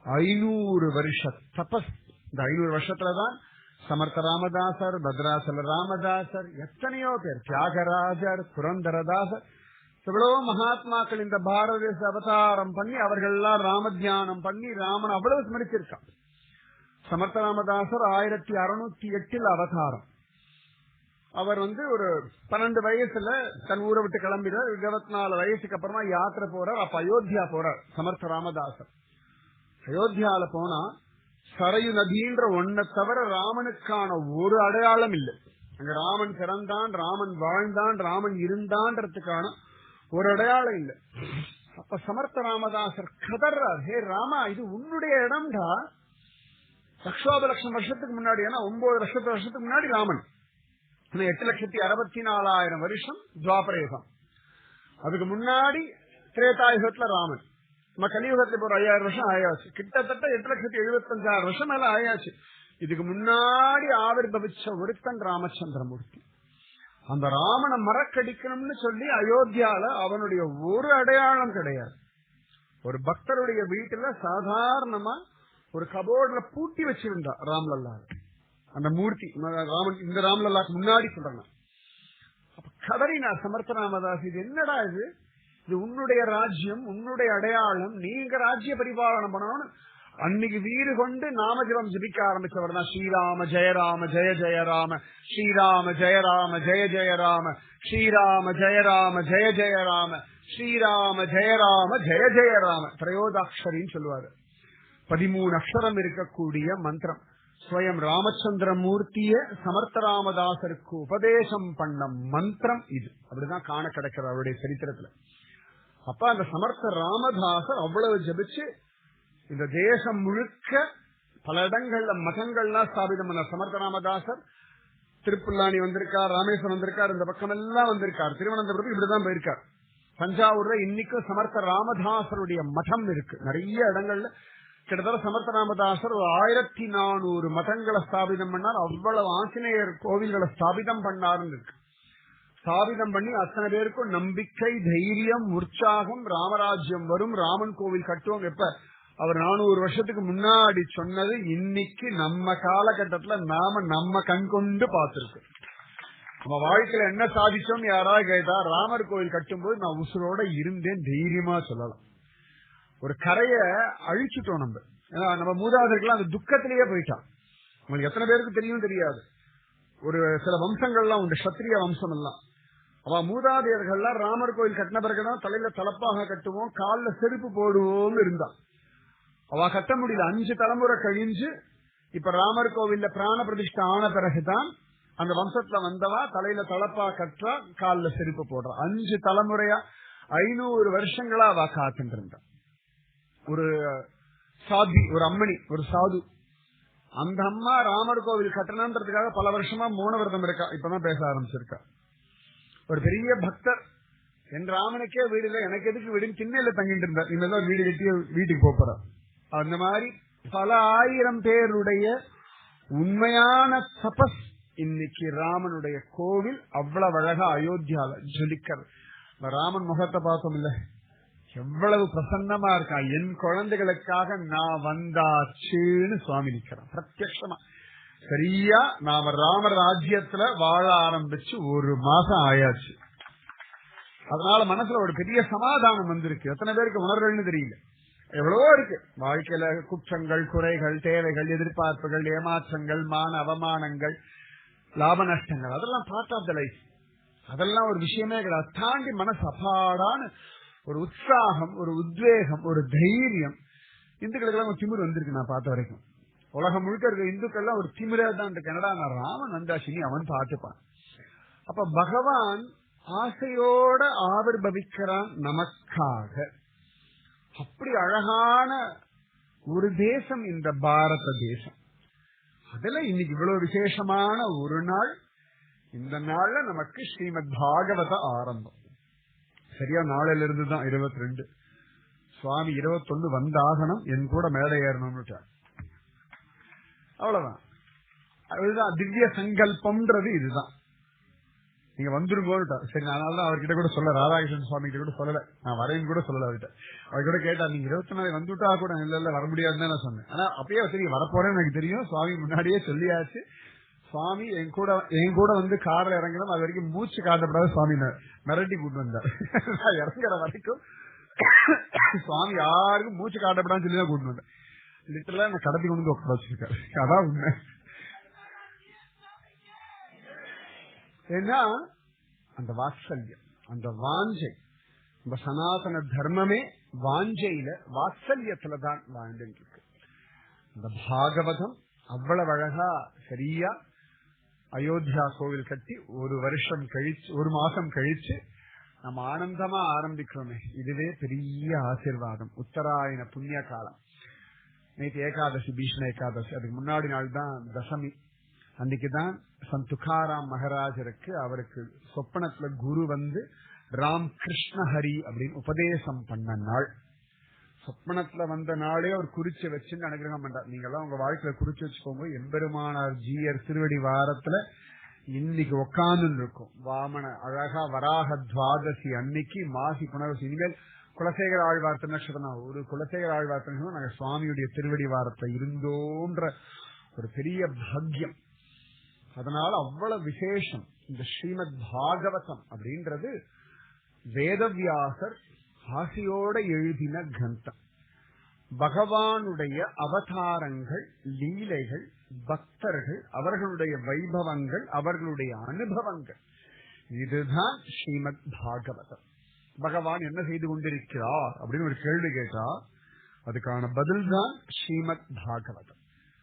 500 வருஷ தபஸ். இந்த 500 வருஷத்துலதான் சமர்த்த ராமதாசர், பத்ராசல ராமதாசர், எத்தனையோ பேர், தியாகராஜர், புரந்தரதாசர், எவ்வளவோ மகாத்மாக்கள் இந்த பாரத தேச அவதாரம் பண்ணி அவர்கள் எல்லாம் ராம தியானம் பண்ணி ராமன் அவ்வளவு ஸ்மரிச்சிருக்கான். சமர்த்த ராமதாசர் 1608 அவதாரம். அவர் ஒரு 12 வயசுல தன் ஊரை விட்டு கிளம்பினார். 24 வயசுக்கு அப்புறமா யாத்திரை போறார். அப்ப அயோத்தியா போறார் சமர்த்த ராமதாசர். அயோத்தியால போனா சரையு நதின்ற ஒன்ன தவிர ராமனுக்கான ஒரு அடையாளம் இல்லை. அங்க ராமன் பிறந்தான், ராமன் வாழ்ந்தான், ராமன் இருந்தான்றதுக்கான ஒரு அடையாளம் இல்லை. அப்ப சமர்த்த ராமதாசர் கதர்றார், ஹே ராமா, இது உன்னுடைய இடம்டா. 1,00,000 வருஷத்துக்கு முன்னாடி, ஏன்னா 9 வருஷத்துக்கு முன்னாடி ராமன், 8,64,000 வருஷம் துவாபரயுகம். அதுக்கு முன்னாடி திரேதாயுகத்துல ராமன். நம்ம கலியுகத்துல இப்போ 5,000 வருஷம் ஆயாச்சு. கிட்டத்தட்ட 8,75,000 வருஷம் மேல ஆயாச்சு. இதுக்கு முன்னாடி ஆவிர்பவிச்ச ஒருத்தன் ராமச்சந்திரமூர்த்தி. அந்த ராமனை மறக்கடிக்கணும்னு சொல்லி அயோத்தியால அவனுடைய ஒரு அடையாளம் கிடையாது. ஒரு பக்தருடைய வீட்டுல சாதாரணமா ஒரு கபோர்ட்ல பூட்டி வச்சிருந்தா ராம்லல்லா. அந்த மூர்த்தி ராமன், இந்த ராம்லல்லாக்கு முன்னாடி சொல்றேன். அப்ப கதறினா சமர்த்த ராமதாஸ், இது என்னடா இது உன்னுடைய ராஜ்யம், உன்னுடைய அடையாளம், நீங்க ராஜ்ய பரிபாலனம் பண்ணணும்னு அன்னைக்கு வீறு கொண்டு நாமஜபம் ஜபிக்க ஆரம்பிச்சவர் தான். ஸ்ரீராம ஜெயராம ஜெய ஜெயராம, ஸ்ரீராம ஜெயராம ஜெய ஜெயராம, ஸ்ரீராம ஜெயராம ஜெய ஜெயராம, ஸ்ரீராம ஜெயராம ஜெய ஜெயராம. திரையோதாட்சரின்னு சொல்லுவாரு. 13 அக்ஷரம் இருக்கக்கூடிய மந்திரம். ஸ்வயம் ராமச்சந்திரமூர்த்திய சமர்த்த ராமதாசருக்கு உபதேசம் பண்ண மந்திரம் இது. அப்படிதான் காண கிடைக்கிற அவருடைய சரித்திரத்துல. அப்ப அந்த சமர்த்த ராமதாசர் அவ்வளவு ஜபிச்சு இந்த தேசம் முழுக்க பல இடங்கள்ல மதங்கள்லாம் ஸ்தாபிதம் பண்ண சமர்த்த ராமதாசர். திருப்புல்லானி வந்திருக்கார், ராமேஸ்வரம் வந்திருக்கார், இந்த பக்கம் எல்லாம் வந்திருக்கார். திருவனந்தபுரத்துக்கு இப்படிதான் போயிருக்கார். தஞ்சாவூர்ல இன்னைக்கும் சமர்த்த ராமதாசருடைய மதம் இருக்கு நிறைய இடங்கள்ல. கிட்டத்தட்ட சமர்த்த ராமதாசர் 1400 மதங்களை ஸ்தாபிதம் பண்ணார். அவ்வளவு ஆஞ்சநேயர் கோவில்களை ஸ்தாபிதம் பண்ணாருன்னு இருக்கு. ஸ்தாபிதம் பண்ணி அத்தனை பேருக்கும் நம்பிக்கை, தைரியம், உற்சாகம், ராமராஜ்யம் வரும், ராமன் கோவில் கட்டுவோம். எப்ப அவர் 400 வருஷத்துக்கு முன்னாடி சொன்னது இன்னைக்கு நம்ம காலகட்டத்துல நம்ம கண் கொண்டு பார்த்திருக்கோம். நம்ம வாழ்க்கையில என்ன சாதிச்சோம் யாராவது கேட்டா, ராமர் கோவில் கட்டும்போது நான் உசுரோட இருந்தேன் தைரியமா சொல்லலாம். ஒரு கரைய அழிச்சுட்டோம் நம்ம. நம்ம மூதாதையர்கள் அந்த துக்கத்திலேயே போயிட்டான். உங்களுக்கு எத்தனை பேருக்கு தெரியும் தெரியாது. ஒரு சில வம்சங்கள்லாம் உண்டு, சத்திரிய வம்சம் எல்லாம். அவ மூதாதையர்கள்லாம் ராமர் கோயில் கட்டின பிறகுதான் தலையில தலப்பாக கட்டுவோம், கால்ல செருப்பு போடுவோம் இருந்தா. அவ கட்ட முடியல. 5 தலைமுறை கழிஞ்சு இப்ப ராமர் கோவில்ல பிராண பிரதிஷ்டை ஆன பிறகுதான் அந்த வம்சத்துல வந்தவா தலையில தலப்பா கட்டுறா, கால்ல செருப்பு போடுறா. 5 தலைமுறையா 500 வருஷங்களா அவ காத்துட்டு இருந்தா. ஒரு சாதி, ஒரு அம்மணி, ஒரு சாது. அந்த அம்மா ராமர் கோவில் கட்டணன்றதுக்காக பல வருஷமா மௌன விரதம் இருக்கா. இப்பதான் பேச ஆரம்பிச்சிருக்கா. ஒரு பெரிய பக்தர், என் ராமனுக்கே வீடு இல்லை, எனக்கு எதுக்கு வீடுன்னு திண்ணையில தங்கிட்டு இருந்தார். இனிமேதான் வீடு கட்டி வீட்டுக்கு போறார். அந்த மாதிரி பல ஆயிரம் பேருடைய உண்மையான தபஸ் இன்னைக்கு ராமனுடைய கோவில் அவ்வளவு அழகா அயோத்தியால ஜொலிக்கிறது. ராமன் முகத்தை பார்த்தோம் இல்ல, எவ்வளவு பிரசன்னமா இருக்கா. என் குழந்தைகளுக்காக நான் வந்தாச்சுன்னு சுவாமி நிக்கிறான் பிரத்யட்சமா. சரியா நாம ராம ராஜ்யத்துல வாழ ஆரம்பிச்சு 1 மாசம் ஆயாச்சு. அதனால மனசுல ஒரு பெரிய சமாதானம் வந்திருக்கு. எத்தனை பேருக்கு உணர்வுன்னு தெரியல. எவ்வளவோ இருக்கு வாழ்க்கையில, குற்றங்கள், குறைகள், தேவைகள், எதிர்பார்ப்புகள், ஏமாற்றங்கள், மான அவமானங்கள், லாப நஷ்டங்கள், அதெல்லாம் பார்ட் ஆஃப் த லைஃப். அதெல்லாம் ஒரு விஷயமே கிடையாது. தாண்டி மனசு அப்பாடான ஒரு உற்சாகம், ஒரு உத்வேகம், ஒரு தைரியம். இந்துக்களுக்கு எல்லாம் ஒரு திமிர் வந்திருக்கு நான் பார்த்த வரைக்கும். உலகம் முழுக்க இருக்க இந்துக்கள்லாம் ஒரு திமிரா தான் இருக்கு. கனடா நான் ராமன் வந்தாச்சு, நீ அவன் பார்த்துப்பான். அப்ப பகவான் ஆசையோட ஆவிர்பவிக்கிறான் நமக்காக. அப்படி அழகான ஒரு தேசம் இந்த பாரத தேசம். அதுல இன்னைக்கு இவ்வளவு விசேஷமான ஒரு நாள். இந்த நாள்ல நமக்கு ஸ்ரீமத் பாகவத ஆரம்பம். சரியா நாளில இருந்துதான் 22. சுவாமி 21 வந்தாகணும், என் கூட மேடை ஏறணும்னு. அவ்வளவுதான். அதுதான் திவ்ய சங்கல்பம்ன்றது. இதுதான் நீங்க வந்துருங்கோட்டா. சரி, அதனாலதான் அவர்கிட்ட கூட சொல்ல, ராதாகிருஷ்ணன் சுவாமி கிட்ட கூட சொல்லல, நான் வரேன்னு கூட சொல்லல அவர்கிட்ட. அவர் கூட கேட்டா, நீங்க 24 வந்துட்டா கூட இல்ல வர முடியாதுன்னு நான் சொன்னேன். ஆனா அப்பயே தெரியும் வரப்போறேன்னு எனக்கு தெரியும். சுவாமி முன்னாடியே சொல்லியாச்சு. சுவாமி என் கூட வந்து கார்ல இறங்கணும். அது வரைக்கும் மூச்சு காட்டப்படாத சுவாமி மிரட்டி கூட்டு வந்தார். இறங்குற வரைக்கும் சுவாமி யாருக்கும் மூச்சு காட்டப்படான்னு சொல்லிதான் கூட்டு வந்தேன். லிட்டரலா நான் கடத்தி கொண்டு வந்து உட்கார வச்சிருக்காரு. அதான் உண்மை. ஏன்னா அந்த வாத்சல்யம், அந்த வாஞ்சை, இந்த சனாதன தர்மமே வாஞ்சையில வாத்சல்யத்துலதான் வாழ்ந்துட்டு இருக்கு. இந்த பாகவதம் அவ்வளவு அழகா சரியா அயோத்தியா கோவில் கட்டி ஒரு மாசம் கழிச்சு நம்ம ஆனந்தமா ஆரம்பிக்கிறோமே, இதுவே பெரிய ஆசீர்வாதம். உத்தராயண புண்ணிய காலம். நேற்று ஏகாதசி, பீஷ்ம ஏகாதசி. அதுக்கு முன்னாடி நாள் தான் தசமி. அன்னைக்குதான் சந்த் துகாராம் மகாராஜருக்கு அவருக்கு சொப்பனத்துல குரு வந்து ராம் கிருஷ்ண ஹரி அப்படின்னு உபதேசம் பண்ண நாள். சொப்பனத்துல வந்த நாளே அவர் குறிச்சு வச்சு அனுகிரகம் பண்றார். நீங்க எல்லாம் உங்க வாழ்க்கையில குறிச்சு வச்சுக்கோங்க. எம்பெருமானார் ஜீயர் திருவடி வாரத்துல இன்னைக்கு உட்கார்ந்து இருக்கும். வாமன அழகா வராக துவாதசி அன்னைக்கு மாசி புனர்வசி. இனிமேல் குலசேகர ஆழ்வார் திருநக்ஷத்திரம், ஒரு குலசேகர ஆழ்வார் திருநக்ஷத்திரம் நாங்க சுவாமியுடைய திருவடி வாரத்துல இருந்தோன்ற ஒரு பெரிய பாக்கியம். அதனால அவ்வளவு விசேஷம் இந்த ஸ்ரீமத் பாகவதம் அப்படின்றது. வேதவியாசர் ஆசையோட எழுதின கிரந்தம். பகவானுடைய அவதாரங்கள், லீலைகள், பக்தர்கள், அவர்களுடைய வைபவங்கள், அவர்களுடைய அனுபவங்கள், இதுதான் ஸ்ரீமத் பாகவதம். பகவான் என்ன செய்து கொண்டிருக்கிறார் அப்படின்னு ஒரு கேள்வி கேட்டா அதுக்கான பதில் தான் ஸ்ரீமத் பாகவதம்.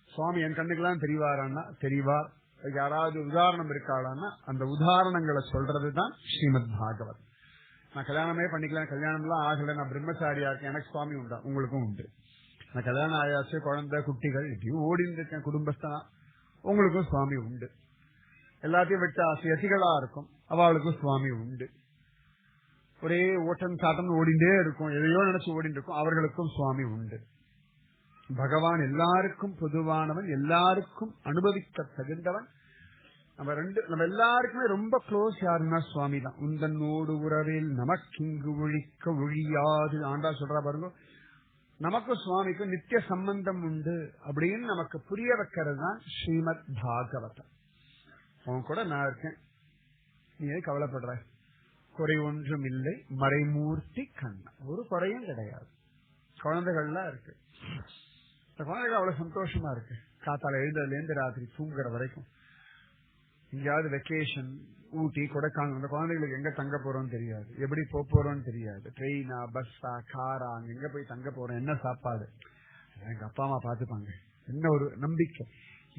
சுவாமி என் கண்ணுக்கெல்லாம் தெரிவாரான்னா தெரிவார். யாராவது உதாரணம் இருக்காளான்னா அந்த உதாரணங்களை சொல்றதுதான் ஸ்ரீமத் பாகவதம். நான் கல்யாணமே பண்ணிக்கலாம், கல்யாணம் எல்லாம் ஆகல, நான் பிரம்மச்சாரியா இருக்கேன், எனக்கு சுவாமி உண்டா? உங்களுக்கும் உண்டு. நான் கல்யாணம் ஆயாச்சு, குழந்தை குட்டிகள் இப்படியும் ஓடிந்து இருக்கேன், குடும்பஸ்தனா, உங்களுக்கும் சுவாமி உண்டு. எல்லாத்தையும் விட்டு அசிகளா இருக்கும், அவளுக்கும் சுவாமி உண்டு. ஒரே ஓட்டம் சாட்டம் ஓடிண்டே இருக்கும், எதையோ நினைச்சு ஓடிட்டு இருக்கும், அவர்களுக்கும் சுவாமி உண்டு. பகவான் எல்லாருக்கும் பொதுவானவன், எல்லாருக்கும் அனுபவிக்க தகுந்தவன். நம்ம எல்லாருக்குமே ரொம்ப க்ளோஸ் யாருன்னா சுவாமி தான். உந்தன்னோடு உறவில் நமக்கிங்கு ஒழிக்க ஒழியாது ஆண்டா சொல்றா பாருங்க. நமக்கும் சுவாமிக்கும் நித்திய சம்பந்தம் உண்டு அப்படின்னு நமக்கு புரிய வைக்கிறது தான் ஸ்ரீமத் பாகவதம். அவன் கூட நான் இருக்கேன், நீ எது கவலைப்படுற? குறை ஒன்றும் இல்லை மறைமூர்த்தி கண்ணன். ஒரு குறையும் கிடையாது. குழந்தைகள்லாம் இருக்கு. இந்த குழந்தைகள் அவ்வளவு சந்தோஷமா இருக்கு. காத்தால எழுந்ததுல இருந்து ராத்திரி தூங்குற வரைக்கும். எங்கேயாவது வெக்கேஷன், ஊட்டி, கொடைக்கானல், அந்த குழந்தைகளுக்கு எங்க தங்க போறோம்னு தெரியாது, எப்படி போறோம்னு தெரியாது. ட்ரெயினா, பஸ்ஸா, காரா, அங்க எங்க போய் தங்க போறோம், என்ன சாப்பாடு, எங்க அப்பா அம்மா பாத்துப்பாங்க. என்ன ஒரு நம்பிக்கை.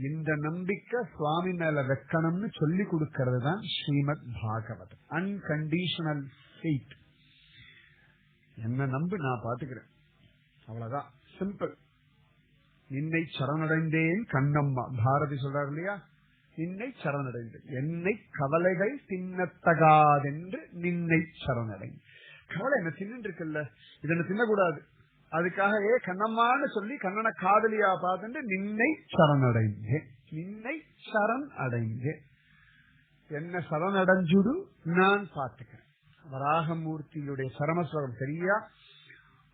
இந்த நம்பிக்கை சுவாமி மேல வைக்கணும்னு சொல்லி கொடுக்கறது தான் ஸ்ரீமத் பாகவதம். Unconditional faith. என்ன நம்பு, நான் பாத்துக்கிறேன், அவ்வளவுதான். சிம்பிள். நின்னை சரணடைந்தேன் கண்ணம்மா, பாரதி சொல்றாரு இல்லையா? நின்னை சரணடைந்தேன், என்னை கவலைகள் தின்னத்தகாதென்று நின்னை சரணடைந்தேன். கவலை என்ன தின்னு இருக்குல்ல, இது என்ன தின்னக்கூடாது, அதுக்காக கண்ணம்மான்னு சொல்லி கண்ணனை காதலியா பார்த்துட்டு நின்னை சரணடைந்தேன், நின்னை சரண் அடைந்தேன், என்ன சரணடைஞ்சுடு நான் பார்த்துக்கிறேன். வராகமூர்த்தியுடைய சரமஸ்வரம் சரியா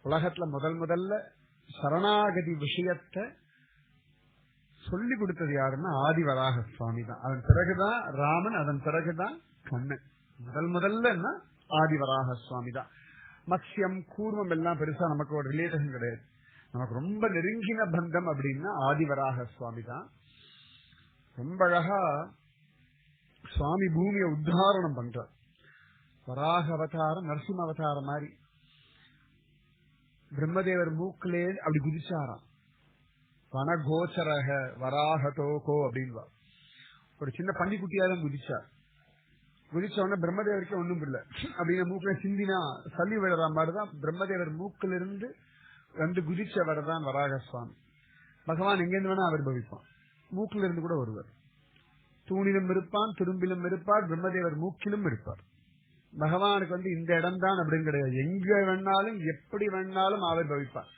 உலகத்துல முதல்ல சரணாகதி விஷயத்தை சொல்லி கொடுத்தது யாருன்னா ஆதிவராக சுவாமி தான். அதன் பிறகுதான் ராமன், அதன் பிறகுதான் கண்ணன். முதல்ல ஆதிவராக சுவாமி தான். மத்ஸ்யம், கூர்மம் எல்லாம் பெருசா நமக்கு ஒரு ரிலேஷன் கிடையாது. நமக்கு ரொம்ப நெருங்கின பந்தம் அப்படின்னா ஆதிவராக சுவாமி தான். ரொம்ப அழகா சுவாமி பூமியை உத்தாரணம் பண்றார். வராக அவதாரம் நரசிம்ம அவதாரம் மாதிரி. பிரம்மதேவர் மூக்கிலே அப்படி குதிச்சாராம். வனகோச்சரக வராகதோகோ அப்படின்வா. ஒரு சின்ன பன்னிக்குட்டியாதான் குதிச்சார். குதிச்ச உடனே பிரம்மதேவருக்கு ஒண்ணும் இல்லை அப்படின்னு மூக்குல சிந்தினா சளி விழுற மாதிரிதான் பிரம்மதேவர் மூக்கில் இருந்து வந்து குதிச்சவர் தான் வராக சுவாமி. பகவான் எங்கிருந்து வேணா ஆவிர்பவிப்பான், மூக்கில் இருந்து கூட வருவார். தூணிலும் இருப்பான், துரும்பிலும் இருப்பார், பிரம்மதேவர் மூக்கிலும் இருப்பார். பகவானுக்கு வந்து இந்த இடம் தான் அப்படின்னு கிடையாது, எங்க வேணாலும் எப்படி வேணாலும் ஆவிர்பவிப்பார்.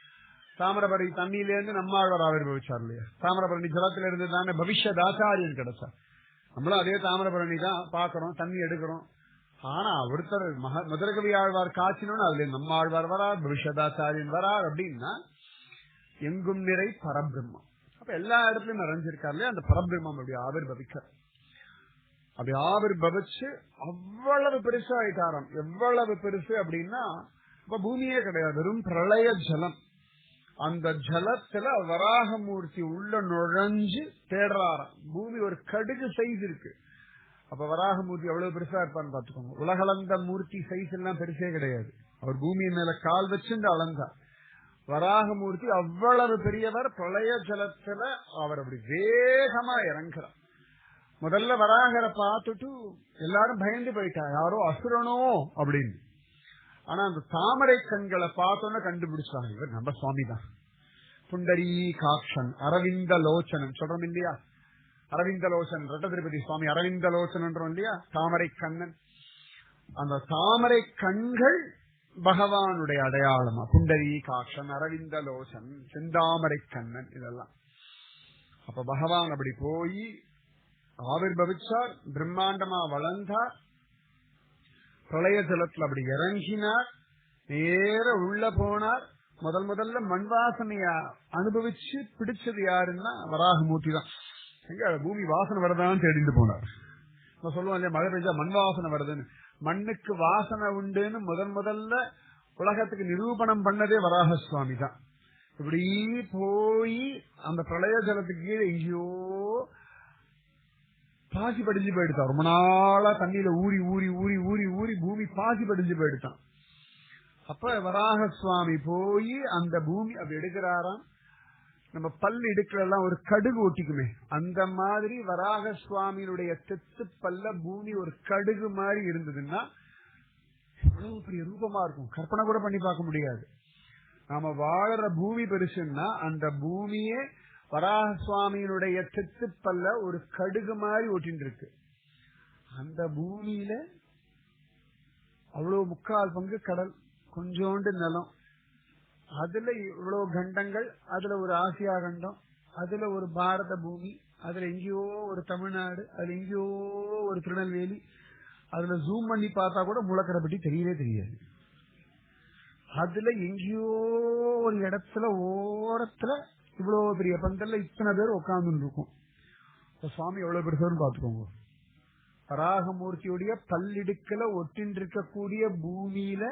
தாமிரபரணி தண்ணியிலேருந்து நம்மாழ்வார் ஆவிர்பவிச்சார் இல்லையா, தாமிரபரணி ஜலத்தில இருந்து தானே பவிஷ்யத் ஆச்சாரியன் கிடைச்சார். நம்மளும் அதே தாமிரபரணி தான் பாக்கிறோம், தண்ணி எடுக்கிறோம். ஆனா ஒருத்தர் முதற்கவி ஆழ்வார் காய்ச்சினோன்னு அதுல நம்மாழ்வார் வரார், பவிஷ்யதாச்சாரியன் வரார். அப்படின்னா எங்கும் நிறை பரபிரம்மம். அப்ப எல்லா இடத்துலயும் நிறைஞ்சிருக்காரு இல்லையா அந்த பரபிரம்மம். அப்படி ஆவிர்பவிக்க, அப்படி ஆவிர்பவிச்சு அவ்வளவு பெருசா ஆயிட்டாராம். எவ்வளவு பெருசு அப்படின்னா இப்ப பூமியே கிடையாது, வெறும் பிரளய ஜலம். அந்த ஜலத்துல வராகமூர்த்தி உள்ள நுழைஞ்சு தேடுறாராம். பூமி ஒரு கடுகு சைஸ் இருக்கு. அப்ப வராகமூர்த்தி எவ்வளவு பெருசா இருப்பான்னு பாத்துக்கோங்க. உலகளந்த மூர்த்தி சைஸ் எல்லாம் பெருசே கிடையாது. அவர் பூமியின் மேல கால் வச்சுட்டு அளந்தார். வராகமூர்த்தி அவ்வளவு பெரியவர். பிரளய ஜலத்துல அவர் அப்படி வேகமா இறங்குறார். முதல்ல வராகரை பார்த்துட்டு எல்லாரும் பயந்து போயிட்டா, யாரோ அசுரனோ அப்படின்னு. ஆனா அந்த தாமரை கண்களை பார்த்தோன்னு கண்டுபிடிச்சாங்க, இவர் நம்ம சுவாமி தான். புண்டரீகாக்ஷன் அரவிந்த லோச்சனன் சொல்றோம் இல்லையா, அரவிந்த லோச்சன் ரெட்ட திருப்பதி சுவாமி அரவிந்த லோச்சனன் இல்லையா, தாமரை கண்ணன். அந்த தாமரை கண்கள் பகவானுடைய அடையாளமா, புண்டரீகாக்ஷன் அரவிந்த லோச்சன் செந்தாமரை கண்ணன் இதெல்லாம். அப்ப பகவான் அப்படி போய் ஆவிர்பவிச்சார், பிரம்மாண்டமா வளர்ந்தார், பிரளய ஜலத்துல அப்படி இறங்கினார், நேர உள்ள போனார். முதல்ல மண் வாசனைய அனுபவிச்சு பிடிச்சது யாருன்னா வராகமூர்த்தி தான். எங்க பூமி வாசனை வருதான்னு தேடிட்டு போனார். சொல்லுவோம் இல்லையா, மழை பெஞ்சா மண் வாசனை வருதுன்னு. மண்ணுக்கு வாசனை உண்டுன்னு முதல்ல உலகத்துக்கு நிரூபணம் பண்ணதே வராக சுவாமி தான். இப்படி போய் அந்த பிரளய ஜலத்துக்கு கீழே எங்கேயோ பாசி படிஞ்சு போயிடுத்தான். ரொம்ப நாளா தண்ணியில ஊறி ஊறி ஊறி ஊறி ஊறி பூமி பாசி படிஞ்சு போயிடுத்தான். அப்ப வராக சுவாமி போய் அந்த பூமி அப்படி எடுக்கிறாராம். நம்ம பல் எடுக்கலாம் ஒரு கடுகு ஒட்டிக்குமே, அந்த மாதிரி வராக சுவாமியினுடைய தெத்து பல்ல பூமி ஒரு கடுகு மாதிரி இருந்ததுன்னா எவ்வளவு பெரிய ரூபமா இருக்கும், கற்பனை கூட பண்ணி பார்க்க முடியாது. நாம வாழற பூமி பெருசுன்னா அந்த பூமியே வராக சுவாமியினுடைய தெத்து பல்ல ஒரு கடுகு மாதிரி ஒட்டின்னு இருக்கு. அந்த பூமியில அவ்வளவு முக்கால் பங்கு கடல், கொஞ்சோண்டு நிலம், அதுல இவ்வளவு கண்டங்கள், அதுல ஒரு ஆசியா கண்டம், அதுல ஒரு பாரத பூமி, அதுல எங்கேயோ ஒரு தமிழ்நாடு, அதுல எங்கேயோ ஒரு திருநெல்வேலி, அதுல ஜூம் பண்ணி பார்த்தா கூட முளக்கரை பற்றி தெரியவே தெரியாது. அதுல எங்கேயோ ஒரு இடத்துல ஓரத்துல இவ்வளவு பெரிய பந்தல்ல இத்தனை பேர் உட்கார்ந்து இருக்கும். சுவாமி எவ்வளவு பெருசான்னு பாத்துக்கோங்க. வராகமூர்த்தியுடைய பல்லிடுக்கல ஒட்டின் இருக்கக்கூடிய பூமியில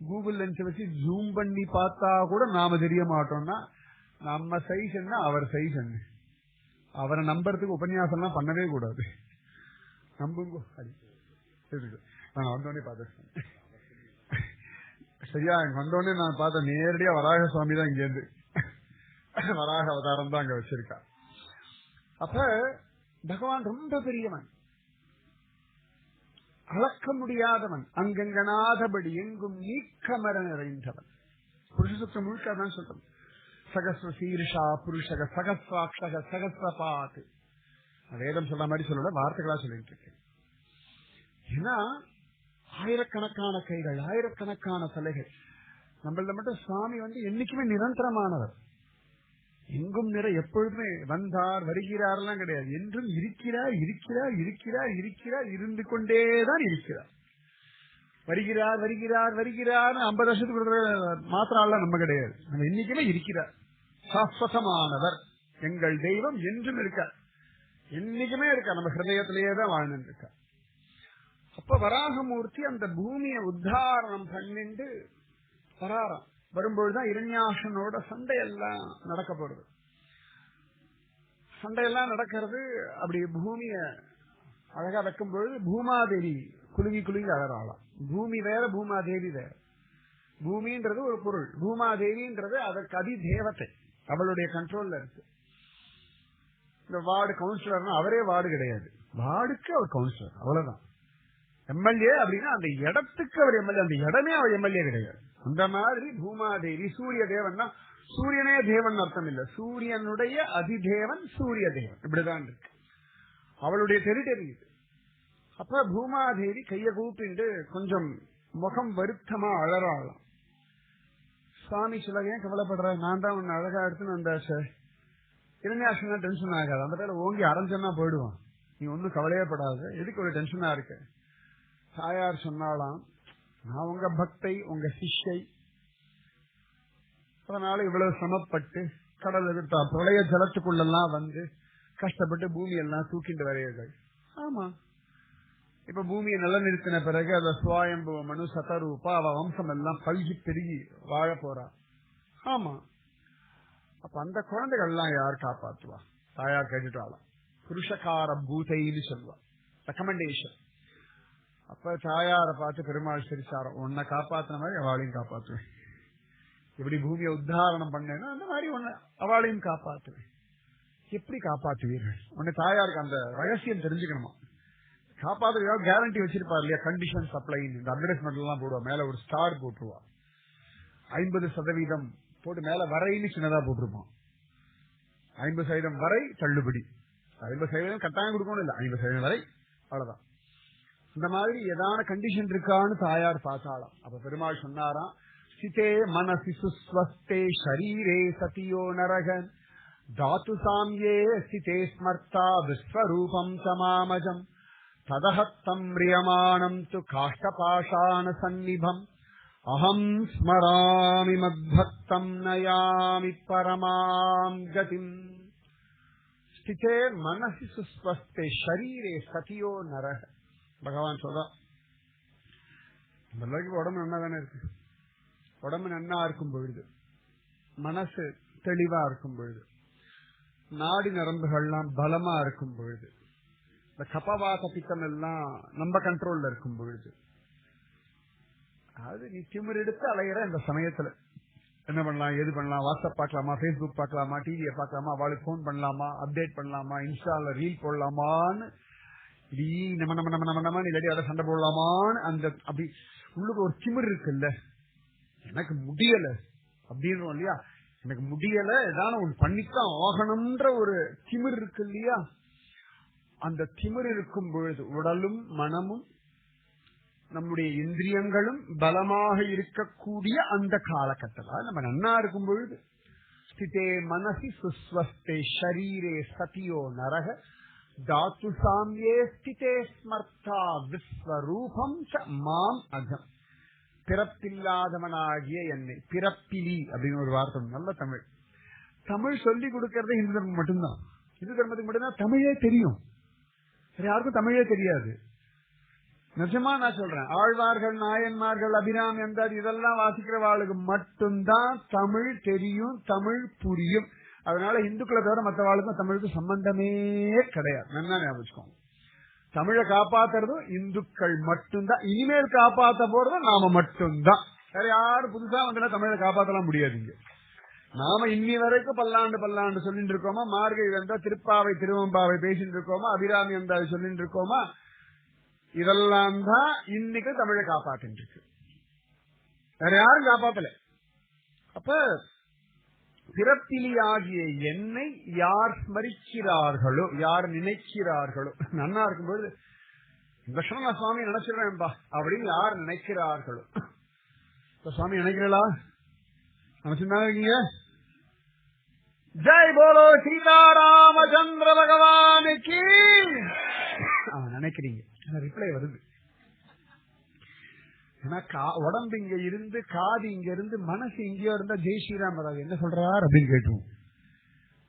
கூகுள் லென்ஸ் வச்சு ஜூம் பண்ணி பார்த்தா கூட நாம தெரிய மாட்டோம்னா நம்ம சைஸ் என்ன அவர் சைஸ் என்ன. அவரை நம்புறதுக்கு உபன்யாசம் எல்லாம் பண்ணவே கூடாது. நம்புங்க. நான் வந்தோடனே பார்த்தேன், சரியா வந்தோடனே நான் பார்த்தேன், நேரடியா வராக சுவாமி தான் இங்க இருந்து வராக அவதாரம் தான் அங்க வச்சிருக்கா. அப்ப பகவான் ரொம்ப பெரியவன், அளக்க முடியாதவன், அங்கங்கனாதபடி எங்கும் நீக்கமர நிறைந்தவன். புருஷசுத்தம் முழுக்க தான் சொல்றோம். சகஸ்ர சீர்ஷா புருஷக சகஸ்ராட்சக சகஸ்ரபாத். வேதம் சொல்ற மாதிரி சொல்லல, வார்த்தைகளா சொல்லிட்டு இருக்கேன். ஏன்னா ஆயிரக்கணக்கான கைகள், ஆயிரக்கணக்கான தலைகள். நம்மள மட்டும் சுவாமி என்னைக்குமே நிரந்தரமானவர். எங்கும் நிறை, எப்பொழுதுமே வந்தார் வருகிறார் எல்லாம் கிடையாது. என்றும் இருக்கிறார் இருக்கிறார் இருக்கிறார் இருக்கிறார், இருந்து கொண்டேதான் இருக்கிறார். வருகிறார் வருகிறார் வருகிறார் 50 வருஷத்துக்கு மாத்திரம் நம்ம கிடையாது. நம்ம என்னைக்குமே இருக்கிறார். சாஸ்வதமானவர் எங்கள் தெய்வம் என்றும் இருக்கார், என்னைக்குமே இருக்கார், நம்ம ஹிருதயத்திலேயே தான் வாழ்ந்து இருக்கார். அப்ப வராகமூர்த்தி அந்த பூமியை உத்தாரணம் பண்ணிட்டு வராராம். வரும்பொழுதுதான் இரண்யாசனோட சண்டையெல்லாம் நடக்க போறது. சண்டையெல்லாம் நடக்கிறது. அப்படி பூமிய அழகா வைக்கும் பொழுது பூமாதேவி குலுங்கி குலுங்கி அழறாளாம். பூமி வேற, பூமாதேவி வேற. பூமின்றது ஒரு பொருள், பூமாதேவின்றது அதற்கு அதி தேவத்தை, அவளுடைய கண்ட்ரோல்ல இருக்கு. இந்த வார்டு கவுன்சிலர்னா அவரே வார்டு கிடையாது, வார்டுக்கு அவர் கவுன்சிலர், அவ்வளவுதான். எம்எல்ஏ அப்படின்னா அந்த இடத்துக்கு அவர் எம்எல்ஏ, அந்த இடமே அவர் எம்எல்ஏ கிடையாது. அந்த மாதிரி பூமாதேவி சூரிய தேவன்னா சூரியனே தேவன் அர்த்தம் இல்ல, சூரியனுடைய அதிதேவன் சூரிய தேவன், இப்படிதான் இருக்கு அவளுடைய டெரிட்டரி இது. அப்ப பூமாதேவி கைய கூப்பிட்டு கொஞ்சம் முகம் வருத்தமா அழறாளாம். சுவாமி சில ஏன் கவலைப்படுற, நான் தான் உன்னை அழகா எடுத்துன்னு வந்தா சார், இரண்யாசனா டென்ஷன் ஆகாது, அந்த பேர ஓங்கி அரைஞ்சன்னா போயிடுவான், நீ ஒன்னும் கவலையே படாது, எதுக்கு ஒரு டென்ஷனா இருக்கு. தாயார் சொன்னாலாம், நான் உங்க பக்தை உங்க சிஷ்யை, அதனால இவ்வளவு சமப்பட்டு கடல் எதிர்த்தா பிரளய ஜலத்துக்குள்ளெல்லாம் வந்து கஷ்டப்பட்டு பூமி எல்லாம் தூக்கிட்டு வரையர்கள். ஆமா, இப்ப பூமியை நிலநிறுத்தின பிறகு அத சுவாயம்பு மனு சதரூபா அவ வம்சம் எல்லாம் பல்கி பெருகி வாழ போறா. ஆமா, அப்ப அந்த குழந்தைகள் எல்லாம் யார் காப்பாற்றுவா? தாயார் கேட்டுட்டாலாம். புருஷகார பூதைன்னு சொல்லுவா, ரெக்கமெண்டேஷன். அப்ப தாயார பார்த்து பெருமாள் சிரிச்சாரோ, உன்னை காப்பாத்தின மாதிரி அவளையும் காப்பாற்றுவேன், எப்படி பூமியை உத்தாரணம் பண்ணேன்னா அந்த மாதிரி உன்னை அவளையும் காப்பாற்றுவேன். எப்படி காப்பாற்றுவீர்கள்? உன்னை தாயாருக்கு அந்த ரகசியம் தெரிஞ்சுக்கணுமா? காப்பாத்துறதுக்காக கேரண்டி வச்சிருப்பாரு இல்லையா, கண்டிஷன் சப்ளை, இந்த அட்வர்டைஸ்மெண்ட் எல்லாம் போடுவா, மேல ஒரு ஸ்டார் போட்டுருவா, 50% போட்டு மேல வரைன்னு சின்னதா போட்டிருப்பான், 50% வரை தள்ளுபடி, 50% கட்டாயம் கொடுக்கணும் இல்ல, 50% வரை, அவ்வளவுதான். இந்த மாதிரி ஏதான கண்டிஷன் இருக்கான்னு தாயார் பார்த்தாலாம். அப்ப பெருமாள் சொன்னாராம், ஸ்திதே மனசி சுஸ்வஸ்தே ஷரீரே சதியோ நரகன் தாத்து சாம்யே ஸ்திதே ஸ்மர்த்தா விஸ்வரூபம் சமாமஜம் ததஹத்தம் ரியமானம் து காஷ்டபாஷான சந்நிபம் அஹம் ஸ்மராமி மத்பக்தம் நயாமி பரமாம் கதிம். ஸ்திதே மனசி சுஸ்வஸ்தே ஷரீரே சதியோ நரக. பகவான் சொல்றா, எல்லாருக்கும் உடம்பு நன்னா தானே இருக்கு, உடம்பு நன்னா இருக்கும் பொழுது, மனசு தெளிவா இருக்கும் பொழுது, நாடி நரம்புகள்லாம் பலமா இருக்கும் பொழுது, இந்த கபவாத பித்தம் எல்லாம் நம்ம கண்ட்ரோல்ல இருக்கும் பொழுது, அது நீ திமிர் எடுத்து அலையிற இந்த சமயத்துல என்ன பண்ணலாம், எது பண்ணலாம், வாட்ஸ்அப் பார்க்கலாமா, பேஸ்புக் பார்க்கலாமா, டிவியை பார்க்கலாமா, அவளுக்கு போன் பண்ணலாமா, அப்டேட் பண்ணலாமா, இன்ஸ்டால ரீல் போடலாமான்னு நம்ம நம்ம நம்ம நம்ம நம்ம இல்லாட்டி அதை சண்டை போடலாமான்னு அந்த அப்படி உள்ளுக்கு ஒரு திமிர் இருக்குல்ல, எனக்கு முடியல அப்படின்னு இல்லையா, எனக்கு முடியல ஏதான ஒன்று பண்ணித்தான் ஆகணும்ன்ற ஒரு திமிர் இருக்கு இல்லையா, அந்த திமிர் இருக்கும் பொழுது உடலும் மனமும் நம்முடைய இந்திரியங்களும் பலமாக இருக்கக்கூடிய அந்த காலகட்டத்தில் நம்ம நன்னா இருக்கும் பொழுது, ஸ்திதே மனசி சுஸ்வஸ்தே ஷரீரே சதியோ நரக தாத்து சாம்யே ஸ்திதே ஸ்மர்த்தா விஸ்வரூபம் ச மாம் அகம். பிறப்பில்லாதவனாகிய என்னை, பிறப்பிலி அப்படின்னு ஒரு வார்த்தை, நல்ல தமிழ். தமிழ் சொல்லி கொடுக்கறதே இந்து தர்மம் மட்டும்தான், இந்து தர்மத்துக்கு மட்டும்தான் தமிழே தெரியும், யாருக்கும் தமிழே தெரியாது. நிஜமா நான் சொல்றேன், ஆழ்வார்கள் நாயன்மார்கள் அபிராமி அந்தாதி இதெல்லாம் வாசிக்கிறவாளுக்கு மட்டும்தான் தமிழ் தெரியும், தமிழ் புரியும். அதனால இந்துக்களை தவிர மற்றவாளுக்கும் தமிழுக்கு சம்பந்தமே கிடையாது. நல்லா ஞாபகம், தமிழை காப்பாத்துறதும் இந்துக்கள் மட்டும்தான், இனிமேல் காப்பாத்த போறதும் நாம மட்டும்தான். வேற யாரும் புதுசா வந்து தமிழை காப்பாத்தலாம் முடியாதுங்க. நாம இன்னி வரைக்கும் பல்லாண்டு சொல்லிட்டு இருக்கோமா, மார்கழி வந்தா திருப்பாவை திருவம்பாவை பேசிட்டு இருக்கோமா, அபிராமி வந்தாவை சொல்லிட்டு இருக்கோமா, இதெல்லாம் தான் இன்னைக்கு தமிழை காப்பாத்திட்டு இருக்கு, வேற யாரும் காப்பாத்தல. அப்ப பிறப்பிலியாகிய என்னை யார் ஸ்மரிக்கிறார்களோ, யார் நினைக்கிறார்களோ, நன்னா இருக்கும்போது இந்த வருஷம் நான் சுவாமி நினைச்சிடறேன்பா அப்படின்னு யார் நினைக்கிறார்களோ, சுவாமி நினைக்கிறீங்களா? நினைச்சுதான் இருக்கீங்க? ஜெய் போலோ சீதாராமச்சந்திர பகவானுக்கு நினைக்கிறீங்க, ரிப்ளை வருது. உடம்பு இங்க இருந்து, காது இங்க இருந்து, மனசு இங்கேயோ இருந்தா ஜெய் ஸ்ரீராம் வராது, என்ன சொல்றார் அப்படின்னு கேட்டுவோம்.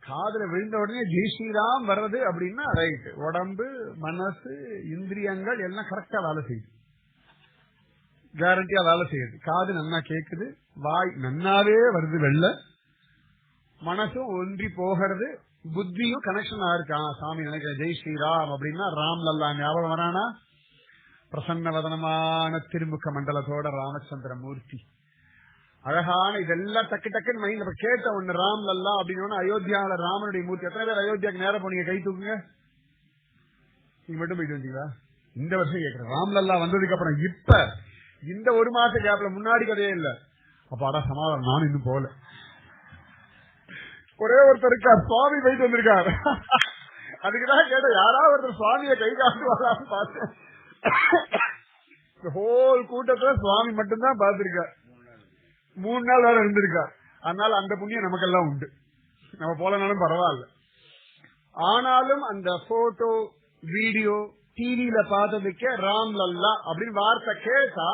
காதுல விழுந்த உடனே ஜெய் ஸ்ரீராம் வர்றது அப்படின்னா ரைட், உடம்பு மனசு இந்திரியங்கள் எல்லாம் கரெக்டா வேலை செய்யுது, கேரண்டியா வேலை செய்யுது. காது நன்னா கேக்குது, வாய் நன்னாவே வருது வெள்ள, மனசும் ஒன்றி போகிறது, புத்தியும் கனெக்ஷன் ஆயிருக்கா. சாமி நினைக்கிற ஜெய் ஸ்ரீராம் அப்படின்னா ராம் லல்லா ஞாபகம் வரானா, பிரசன்ன வதனமான திருமுக மண்டலத்தோட ராமச்சந்திர மூர்த்தி, அழகான இதெல்லாம் டக்கு டக்குன்னு மைண்ட்ல கேட்ட ஒண்ணு ராம் லல்லா அப்படின்னு அயோத்தியாவில ராமனுடைய மூர்த்தி. எத்தனை பேர் அயோத்தியாவுக்கு நேரம் போனீங்க? கை தூக்குங்க. நீங்க மட்டும் போயிட்டு வந்தீங்களா? இந்த வருஷம் கேட்கிறேன். ராம்லல்லா வந்ததுக்கு அப்புறம் இப்ப இந்த ஒரு மாச கேப்ல முன்னாடி கதையே இல்ல. அப்பாடா சமாதானம். நானும் இன்னும் போல. ஒரே ஒருத்தர் இருக்கார், சுவாமி போயிட்டு வந்திருக்காரு. அதுக்குதான் கேட்ட யாராவது ஒருத்தர் சுவாமியை கை காட்டு வரான்னு பார்த்தேன். ஹோல் கூட்டத்துல சுவாமி மட்டும்தான் பார்த்திருக்கார். 3 நாள் வேற இருந்திருக்கார். அதனால அந்த புண்ணியம் நமக்கெல்லாம் உண்டு. நம்ம போலனாலும் பரவாயில்ல. ஆனாலும் அந்த போட்டோ வீடியோ டிவியில பார்த்ததுக்கே ராம்லல்லா அப்படின்னு வார்த்தை கேட்டா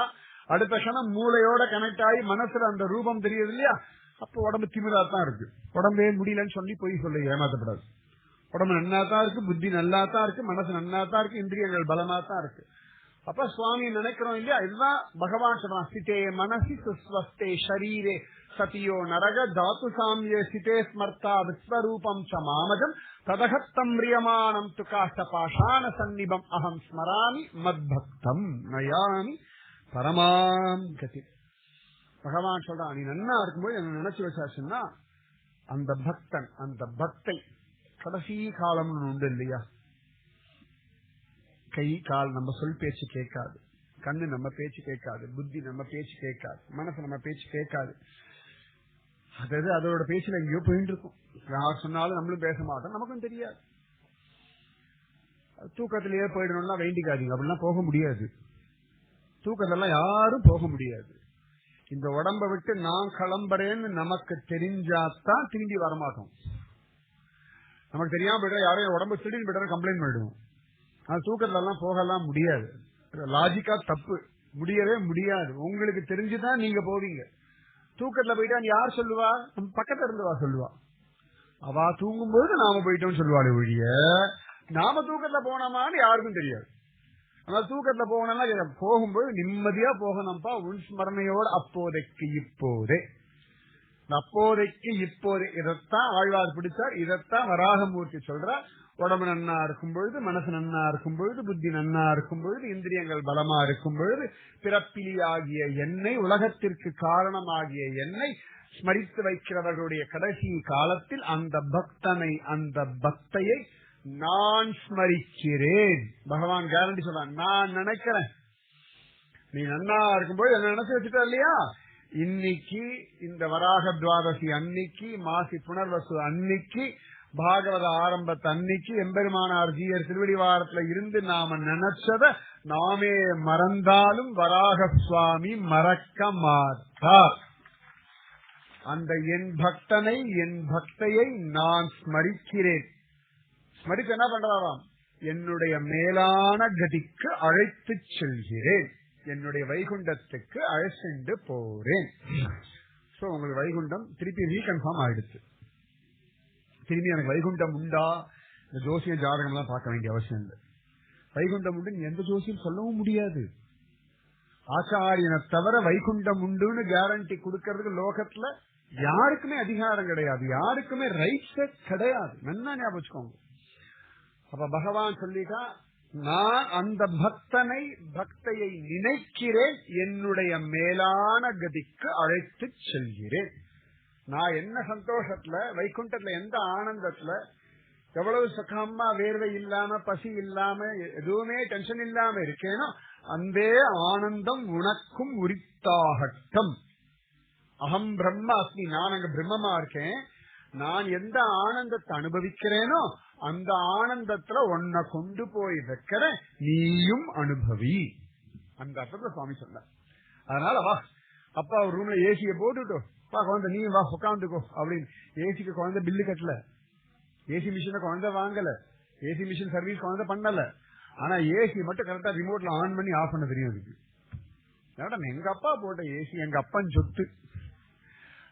அடுத்த கணம் மூளையோட கனெக்ட் ஆகி மனசுல அந்த ரூபம் தெரியுது இல்லையா? அப்ப உடம்பு திமிராத்தான் இருக்கு. உடம்பே முடியலன்னு சொல்லி போய் சொல்ல ஏமாத்தப்படாது. உடம்பு நன்னாதான் இருக்கு, புத்தி நல்லாதான் இருக்கு, மனசு நன்னாதான் இருக்கு, இந்திரியங்கள் பலமா தான் இருக்கு. அப்ப சுவாமி நினைக்கிறோம் இல்லையா? இதுதான் பகவான் சொல்றான். சிதே மனசி சுஸ்வஸ்தே ஷரீரே சதியோ நரக தாத்து சாமியே சிதே ஸ்மர்த்தா விஸ்வரூபம் ச மாமஜம் ததகத்தம் ரியமானம் துகாஷ்ட பாஷான சந்நிபம் அகம் ஸ்மராமி மத்பக்தம் நயாமி பரமாம் கதி. பகவான் சொல்றான், நீ நன்னா இருக்கும்போது என்ன நினைச்சு வச்சாச்சுன்னா அந்த பக்தன், அந்த பக்தை கடைசி காலம்னு உண்டு இல்லையா? கை கால் நம்ம சொல் பேச்சு கேட்காது, கண்ணு நம்ம பேச்சு கேட்காது, புத்தி நம்ம பேச்சு கேட்காது, மனசு நம்ம பேச்சு கேட்காது. அதாவது அதோட பேச்சுல எங்கேயோ போயிட்டு இருக்கும். யார் சொன்னாலும் நம்மளும் பேச மாட்டோம், நமக்கும் தெரியாது. தூக்கத்திலேயே போயிடணும்னா வேண்டிக்காதீங்க, அப்படிலாம் போக முடியாது. தூக்கத்தெல்லாம் யாரும் போக முடியாது. இந்த உடம்ப விட்டு நான் கிளம்புறேன்னு நமக்கு தெரிஞ்சாதான் திரும்பி வரமாட்டோம். நமக்கு தெரியாம போயிட்டா யாரும் உடம்பு திடீர்னு போயிட்டா கம்ப்ளைண்ட் பண்ணிடுவோம். அது தூக்கத்துல எல்லாம் போகலாம் முடியாது. லாஜிக்கா தப்பு, முடியவே முடியாது. உங்களுக்கு தெரிஞ்சுதான் நீங்க போவீங்க. தூக்கத்துல போயிட்டா யார் சொல்லுவா? நம்ம பக்கத்துல இருந்துவா சொல்லுவா. அவ தூங்கும்போது நாம போயிட்டோம்னு சொல்லுவாள் ஒழிய நாம தூக்கத்துல போனோமான்னு யாருக்கும் தெரியாது. ஆனா தூக்கத்துல போகணும்னா போகும்போது நிம்மதியா போகணும்பா, உன் ஸ்மரணையோட அப்போதைக்கு இப்போதே. அப்போதைக்கு இப்போதே இதைத்தான் ஆழ்வார் பிடிச்சார். இதைத்தான் வராகமூர்த்தி சொல்றார். உடம்பு நன்னா இருக்கும் பொழுது, மனசு நன்னா இருக்கும் பொழுது, புத்தி நன்னா இருக்கும் பொழுது, இந்திரியங்கள் பலமா இருக்கும் பொழுது, பிறப்பிலி ஆகிய என்னை, உலகத்திற்கு காரணமாகிய என்னை ஸ்மரித்து வைக்கிறவர்களுடைய கடைசி காலத்தில் அந்த பக்தனை, அந்த பக்தையை நான் ஸ்மரிக்கிறேன். பகவான் கேரண்டி சொல்றான், நான் நினைக்கிறேன். நீ நன்னா இருக்கும்போது என்ன நினைச்சு வச்சுட்ட இல்லையா? இன்னைக்கு இந்த வராக துவாதசி அன்னைக்கு, மாசி புனர்வசு அன்னைக்கு, பாகவத ஆரம்பத்து அன்னைக்கு, எம்பெருமானார் ஜீயர் திருவடிவாரத்துல இருந்து நாம நினைச்சத நாமே மறந்தாலும் வராக சுவாமி மறக்க மாட்டார். அந்த என் பக்தனை, என் பக்தையை நான் ஸ்மரிக்கிறேன். ஸ்மரித்து என்ன பண்றாராம்? என்னுடைய மேலான கதிக்கு அழைத்து செல்கிறேன், என்னுடைய வைகுண்டத்துக்கு அழைச்சிட்டு போறேன். சோ உங்களுக்கு வைகுண்டம் திருப்பி ரீகன்ஃபார்ம் ஆயிடுச்சு. திரும்பி எனக்கு வைகுண்டம் உண்டா, இந்த ஜோசிய ஜாதகம் எல்லாம் பார்க்க வேண்டிய அவசியம் இல்லை. வைகுண்டம் உண்டு எந்த ஜோசியம் சொல்லவும் முடியாது. ஆச்சாரியனை தவிர வைகுண்டம் உண்டுன்னு கேரண்டி கொடுக்கறதுக்கு லோகத்துல யாருக்குமே அதிகாரம் கிடையாது, யாருக்குமே ரைட்ஸே கிடையாது. நல்லா ஞாபகம் வச்சுக்கோங்க. அப்ப பகவான் சொல்லிட்டா, நான் அந்த பக்தனை, பக்தையை நினைக்கிறேன், என்னுடைய மேலான கதிக்கு அழைத்து செல்கிறேன். நான் என்ன சந்தோஷத்துல, வைகுண்டத்துல எந்த ஆனந்தத்துல, எவ்வளவு சுகமா வேர்வை இல்லாம, பசி இல்லாம, எதுவுமே டென்ஷன் இல்லாம இருக்கேனோ அந்த ஆனந்தம் உனக்கும் உரித்தாகட்டும். அகம் பிரம்ம அஸ்மி, நான் அங்க பிரம்மமா இருக்கேன். நான் எந்த ஆனந்தத்தை அனுபவிக்கிறேனோ அந்த ஆனந்தத்துல உன்னை கொண்டு போய் வைக்கிற, நீயும் அனுபவி. அந்த அர்த்தத்துல சுவாமி சொன்ன. அதனால வா அப்பா ஒரு ரூம்ல ஏசிய போட்டுட்டோ, வா குழந்தை நீ வா உட்காந்துக்கோ அப்படின்னு. ஏசிக்கு குழந்தை பில்லு கட்டல, ஏசி மிஷினை குழந்தை வாங்கல, ஏசி மிஷின் சர்வீஸ் குழந்தை பண்ணல. ஆனா ஏசி மட்டும் கரெக்டா ரிமோட்ல ஆன் பண்ணி ஆஃப் பண்ண தெரியும் அதுக்கு. எங்க அப்பா போட்ட ஏசி எங்க அப்பன் சொத்து.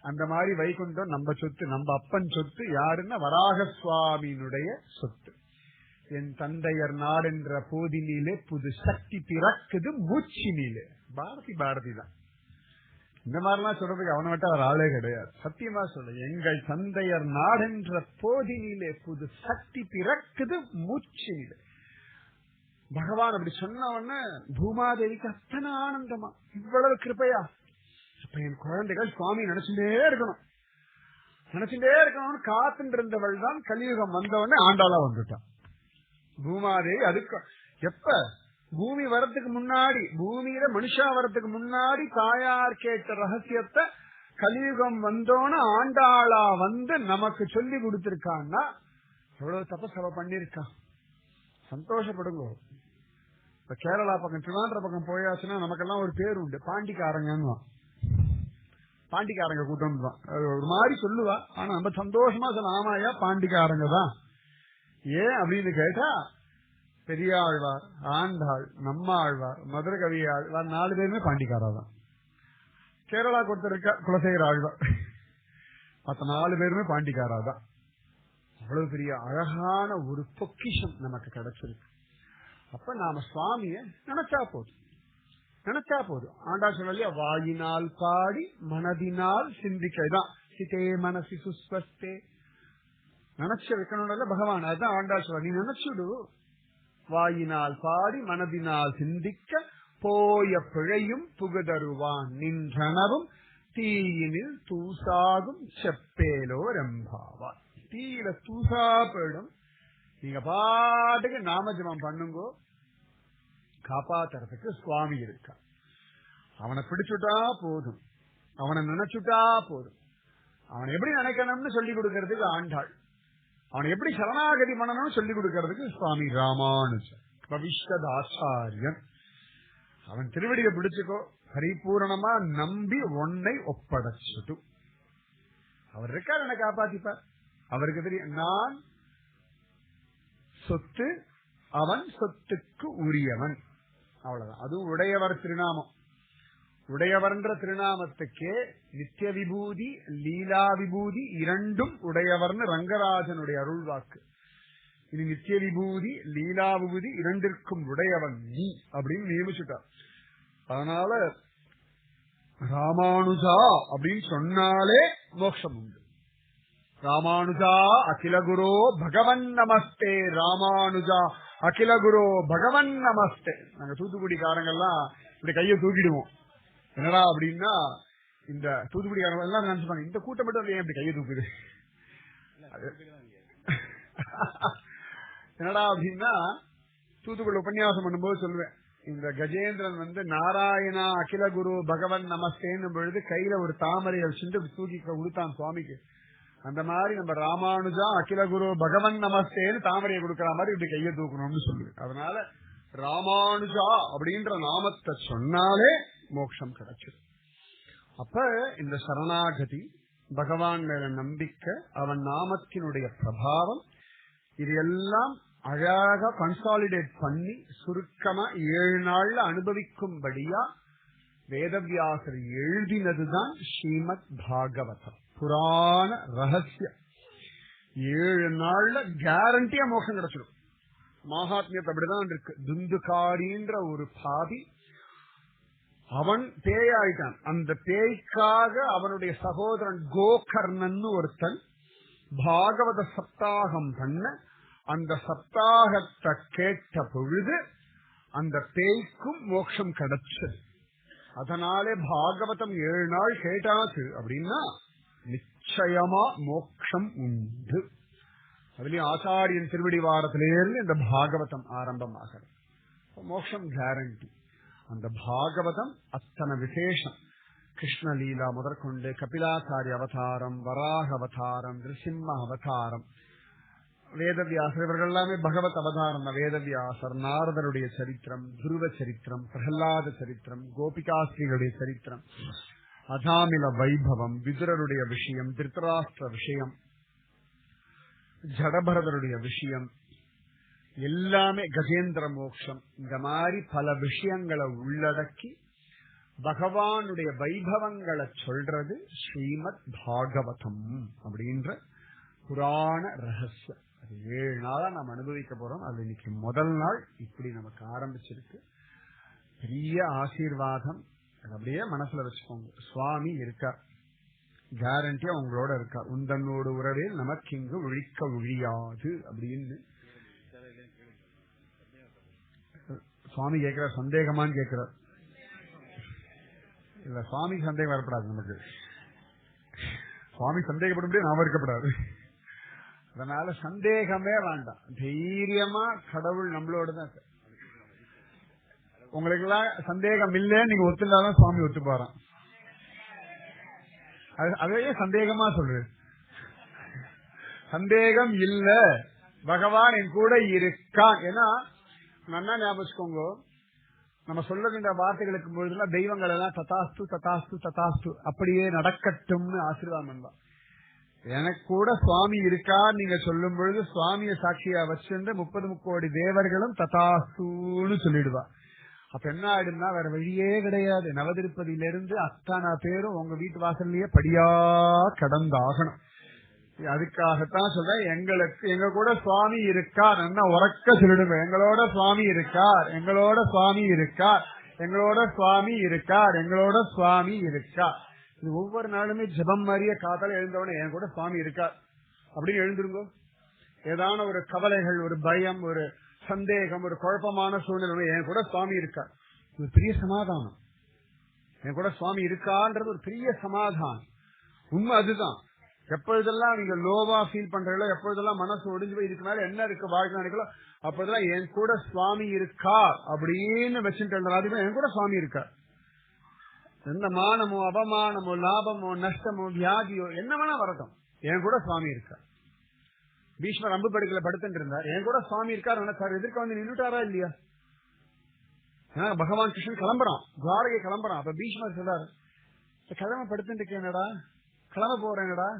அந்த மாதிரி வைகுண்டம் நம்ம சொத்து, நம்ம அப்பன் சொத்து. யாருன்னா வராக சுவாமியினுடைய சொத்து. என் தந்தையர் நாடென்ற போதினிலே புது சக்தி பிறக்குது மூச்சினிலே. பாரதி தான் இந்த மாதிரிலாம் சொல்றதுக்கு அவனை விட்டு அவர் ஆளே கிடையாது. சத்தியமா சொல்ற, எங்கள் தந்தையர் நாடென்ற போதினிலே புது சக்தி பிறக்குது மூச்சினிலே. பகவான் அப்படி சொன்ன உடனே பூமாதேவிக்கு அத்தனை ஆனந்தமா, இவ்வளவு கிருபையா. அப்ப என் குழந்தைகள் சுவாமி நினைச்சுட்டே இருக்கணும், நினைச்சுட்டே இருக்கணும்னு காத்துட்டு இருந்தவள் தான் கலியுகம் வந்தவொடனே ஆண்டாளா வந்துட்டான் பூமாதேவி. அதுக்கு எப்ப பூமி வரத்துக்கு முன்னாடி, பூமியில மனுஷா வரத்துக்கு முன்னாடி தாயார் கேட்ட ரகசியத்தை கலியுகம் வந்தோன்னு ஆண்டாளா வந்து நமக்கு சொல்லி கொடுத்திருக்கான்னா எவ்வளவு தபசவ பண்ணிருக்கா. சந்தோஷப்படுங்க. இப்ப கேரளா பக்கம் திருவாந்திர பக்கம் போயாச்சுன்னா நமக்கெல்லாம் ஒரு பேர் உண்டு, பாண்டிக்காரங்க. பாண்டிக்காரங்க கூட்டம் தான் ஒரு மாதிரி சொல்லுவா. ஆனா நம்ம சந்தோஷமா சொல்ல, ஆமாயா பாண்டிக்காரங்க தான். ஏன் அப்படின்னு கேட்டா, பெரியாழ்வார், ஆண்டாள், நம்மாழ்வார், மதுரை கவி ஆழ்வார் 4 பேருமே பாண்டிக்காரா தான். கேரளா கொடுத்த இருக்க குலசேகர ஆழ்வார், மற்ற 4 பேருமே பாண்டிக்காரா தான். அவ்வளவு பெரிய அழகான ஒரு பொக்கிஷம் நமக்கு கிடைச்சிருக்கு. அப்ப நாம சுவாமிய நினைச்சா போதும். ஆண்டா சொல்லலையா, வாயினால் பாடி மனதினால் சிந்திக்கதான் சிதே மனசி சுஸ்வஸ்தே. நினைச்ச வைக்கணும்ல பகவான். அதுதான் ஆண்டா சொல்ல, நீ நினைச்சுடு. வாயினால் பாடி மனதினால் சிந்திக்க போய பிழையும் புகுதருவான் நின்றனவும் தீயினில் தூசாகும் செப்பேலோ ரம்பாவான். தீயில தூசா போயிடும். நீங்க பாட்டுக்கு நாமஜபம் பண்ணுங்கோ, காப்பாத்துறதுக்கு சுவாமி இருக்கா. அவனை பிடிச்சுட்டா போதும், அவனை நினைச்சுட்டா போதும். அவனை எப்படி நினைக்கணும்னு சொல்லி கொடுக்கறதுக்கு ஆண்டாள், அவனை எப்படி சரணாகதி பண்ணணும்னு சொல்லி கொடுக்கறதுக்கு சுவாமி ராமானுஜர் பவிஷ்யதாச்சாரியன். அவன் திருவடியை பிடிச்சுக்கோ, பரிபூரணமா நம்பி ஒன்னை ஒப்படைச்சுட்டு அவர் இருக்கார், என்னை காப்பாத்திப்பார். அவருக்கு தெரியும் நான் சொத்து, அவன் சொத்துக்கு உரியவன். அவ்வளவுதான். அதுவும் உடையவர் திருநாமம். உடையவர்ன்ற திருநாமத்துக்கே நித்திய விபூதி லீலா விபூதி இரண்டும் உடையவர்னு ரங்கராஜனுடைய அருள்வாக்கு. இது நித்திய விபூதி லீலா விபூதி இரண்டிற்கும் உடையவன் நீ அப்படின்னு நியமிச்சுட்டார். அதனால ராமானுஜா அப்படின்னு சொன்னாலே மோட்சம் உண்டு. ராமானுஜா அகில குரோ பகவன் நமஸ்தே, ராமானுஜா அகில குரோ பகவன் நமஸ்தே. நாங்க தூத்துக்குடிக்காரங்கெல்லாம் இப்படி கையை தூக்கிடுவோம். என்னடா அப்படின்னா, இந்த தூத்துக்குடிக்காரங்க எல்லாம் நினைச்சுப்பாங்க, இந்த கூட்டம் மட்டும் ஏன் இப்படி கையை தூக்குது. என்னடா அப்படின்னா, தூத்துக்குடி உபன்யாசம் பண்ணும்போது சொல்லுவேன், இந்த கஜேந்திரன் வந்து நாராயணா அகில குரு பகவன் நமஸ்தேன்னு பொழுது கையில ஒரு தாமரையை வச்சுட்டு தூக்கி கொடுத்தான் சுவாமிக்கு. அந்த மாதிரி நம்ம ராமானுஜா அகில குரு பகவன் நமஸ்தேன்னு தாமரையை கொடுக்கற மாதிரி இப்படி கையை தூக்கணும்னு சொல்லுவேன். அதனால ராமானுஜா அப்படின்ற நாமத்தை சொன்னாலே மோட்சம் கிடைச்சிடும். அப்ப இந்த சரணாகதி, பகவான் மேல நம்பிக்கை, அவன் நாமத்தினுடைய பிரபாவம், இது எல்லாம் அழகா கன்சாலிடேட் பண்ணி சுருக்கமா 7 நாள்ல அனுபவிக்கும்படியா வேதவியாசர் எழுதினதுதான் ஸ்ரீமத் பாகவதம், புராண ரகசியம். 7 நாள்ல கேரண்டியா மோட்சம் கிடைச்சிடும். மகாத்மியத்தை அப்படிதான் இருக்கு. துந்துகாரின்ற ஒரு பாதி, அவன் பேயாயிட்டான். அந்த பேய்க்காக அவனுடைய சகோதரன் கோகர்ணன் ஒருத்தன் பாகவத சப்தாகம் பண்ண, அந்த சப்தாகத்தை கேட்ட பொழுது அந்த பேய்க்கும் மோட்சம் கிடைச்சது. அதனாலே பாகவதம் 7 நாள் கேட்டாச்சு அப்படின்னா நிச்சயமா மோட்சம் உண்டு. அதுலயும் ஆச்சாரியன் திருவடி வாரத்திலிருந்து இந்த பாகவதம் ஆரம்பமாகிறது. மோட்சம் கேரண்டி. அந்த பாகவதம் அத்தனை விசேஷம். கிருஷ்ணலீலா முதற்கொண்டு கபிலாச்சாரிய அவதாரம், வராக அவதாரம், நிருசிம்ம அவதாரம், வேதவியாசர் இவர்கள் எல்லாமே பகவத் அவதாரம். வேதவியாசர், நாரதருடைய சரித்திரம், துருவ சரித்திரம், பிரகலாத சரித்திரம், கோபிகாஸ்திரிகளுடைய சரித்திரம், அஜாமில வைபவம், விதுரருடைய விஷயம், திருத்தராஷ்டிர விஷயம், ஜடபரதருடைய விஷயம், எல்லாமே கஜேந்திர மோட்சம். இந்த மாதிரி பல விஷயங்களை உள்ளடக்கி பகவானுடைய வைபவங்களை சொல்றது ஸ்ரீமத் பாகவதம் அப்படின்ற புராண ரகசியம். அது 7 நாளா நாம் அனுபவிக்க போறோம். அது இன்னைக்கு முதல் நாள் இப்படி நமக்கு ஆரம்பிச்சிருக்கு. பெரிய ஆசீர்வாதம். அப்படியே மனசுல வச்சுக்கோங்க, சுவாமி இருக்கார், கேரண்டியா உங்களோட இருக்கார். உந்தன்னோடு உறவில் நமக்கு இங்கு ஒழிக்க ஒழியாது அப்படின்னு சுவாமி கேட்கிறார். சந்தேகமான்னு கேட்கிறார். இல்ல, சுவாமி சந்தேகம் வரப்படாது. நமக்கு சுவாமி சந்தேகப்பட முடியாது, நாம இருக்கப்படாது. அதனால சந்தேகமே வேண்டாம். தைரியமா கடவுள் நம்மளோட தான். உங்களுக்கு எல்லாம் சந்தேகம் இல்லைன்னு நீங்க ஒத்துண்டாதான் சுவாமி ஒத்து போறான். அதையே சந்தேகமா சொல்லு. சந்தேகம் இல்ல, பகவான் என் கூட இருக்கான். ஏன்னா நல்லா ஞாபகம், நம்ம சொல்லுகின்ற வார்த்தைகளுக்கு பொழுதுலாம் தெய்வங்கள் எல்லாம் ததாஸ்து ததாஸ்து ததாஸ்து அப்படியே நடக்கட்டும்னு ஆசீர்வாதம் தான். எனக்கு கூட சுவாமி இருக்கா நீங்க சொல்லும் பொழுது சுவாமிய சாட்சியா வச்சிருந்து 30 கோடி தேவர்களும் ததாஸ்துன்னு சொல்லிடுவா. அப்ப என்ன ஆயிடும்னா வேற வழியே கிடையாது. நவதிருப்பதியிலிருந்து அத்தனை பேரும் உங்க வீட்டு வாசல்லையே படியா கடந்தாகணும். அதுக்காகத்தான் சொல்றேன், எங்களுக்கு எங்க கூட சுவாமி இருக்கார். என்ன உறக்க சொல்லிடுங்க, எங்களோட சுவாமி இருக்கார், எங்களோட சுவாமி இருக்கார், எங்களோட சுவாமி இருக்கார், எங்களோட சுவாமி இருக்கார். இது ஒவ்வொரு நாளுமே ஜபம் மாதிரியே காத்தால எழுந்தவனே என் கூட சுவாமி இருக்கார் அப்படின்னு எழுந்துருங்க. ஏதான ஒரு கவலைகள், ஒரு பயம், ஒரு சந்தேகம், ஒரு குழப்பமான சூழ்நிலை, என் கூட சுவாமி இருக்கார், இது பெரிய சமாதானம். என் கூட சுவாமி இருக்கான்றது ஒரு பெரிய சமாதானம். உண்மை அதுதான். எப்பொழுதெல்லாம் நீங்க லோவா ஃபீல் பண்றீங்களோ, எப்பொழுதெல்லாம் மனசு ஒடிஞ்சு போய் இதுக்கு மேல என்ன இருக்கு வாழ்க்கை நினைக்கலாம், அப்பொழுதெல்லாம் என் கூட சுவாமி இருக்கா அப்படின்னு வச்சுட்டு என் கூட சுவாமி இருக்கா. எந்த மானமோ அவமானமோ லாபமோ நஷ்டமோ வியாதியோ என்ன வேணா வரட்டும், என் கூட சுவாமி இருக்கா. பீஷ்மர் அம்பு படுக்கல படுத்துட்டு இருந்தார், என் கூட சுவாமி இருக்காரு நினைச்சாரு, எதிர்க்க வந்து நின்றுட்டாரா இல்லையா? பகவான் கிருஷ்ணன் கிளம்புறான், துவாரகை கிளம்புறான். அப்ப பீஷ்மர் சொல்றாரு, கிழமை படுத்துட்டு இருக்கேனடா, கிளம்ப போறேனடா,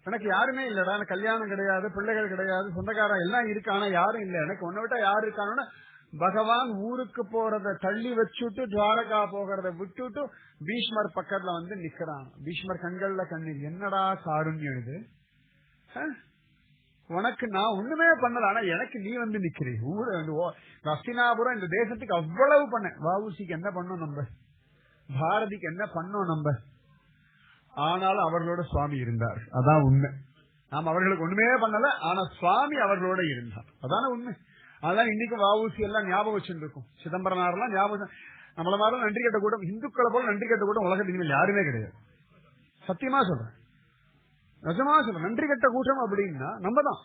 எனக்கு யாருமே இல்லடா, எனக்கு கல்யாணம் கிடையாது, பிள்ளைகள் கிடையாது, சொந்தக்காரன் எல்லாம் இருக்கானா யாரும் இல்ல, எனக்கு ஒன்ன விட்டா யாரு இருக்கானு பகவான் ஊருக்கு போறத தள்ளி வச்சுட்டு துவாரகா போகிறத விட்டுட்டு பீஷ்மர் பக்கத்துல வந்து நிக்கிறான். பீஷ்மர் கண்கள்ல கண்ணீர், என்னடா காருண்யம் இது, உனக்கு நான் ஒண்ணுமே பண்ணல, ஆனா எனக்கு நீ வந்து நிக்கிறீ. ஊரு ஹஸ்தினாபுரம் இந்த தேசத்துக்கு அவ்வளவு பண்ண, வஉசிக்கு என்ன பண்ணோம் நம்ம, பாரதிக்கு என்ன பண்ணோம் நம்ம, ஆனாலும் அவர்களோட சுவாமி இருந்தார். அதான் உண்மை. நாம் அவர்களுக்கு ஒண்ணுமே பண்ணல, ஆனா சுவாமி அவர்களோட இருந்தார். அதான உண்மை. அதான் இன்னைக்கு வஉசி எல்லாம் ஞாபகம் வச்சுருக்கும், சிதம்பரனாரெல்லாம் ஞாபகம். நம்மள மாதிரி நன்றி கட்ட கூட்டம், இந்துக்களை போல நன்றி கட்ட கூட்டம் உலகத்துக்கு யாருமே கிடையாது. சத்தியமா சொல்றேன், நிஜமா சொல்றேன். நன்றி கட்ட கூட்டம் அப்படின்னா நம்ம தான்.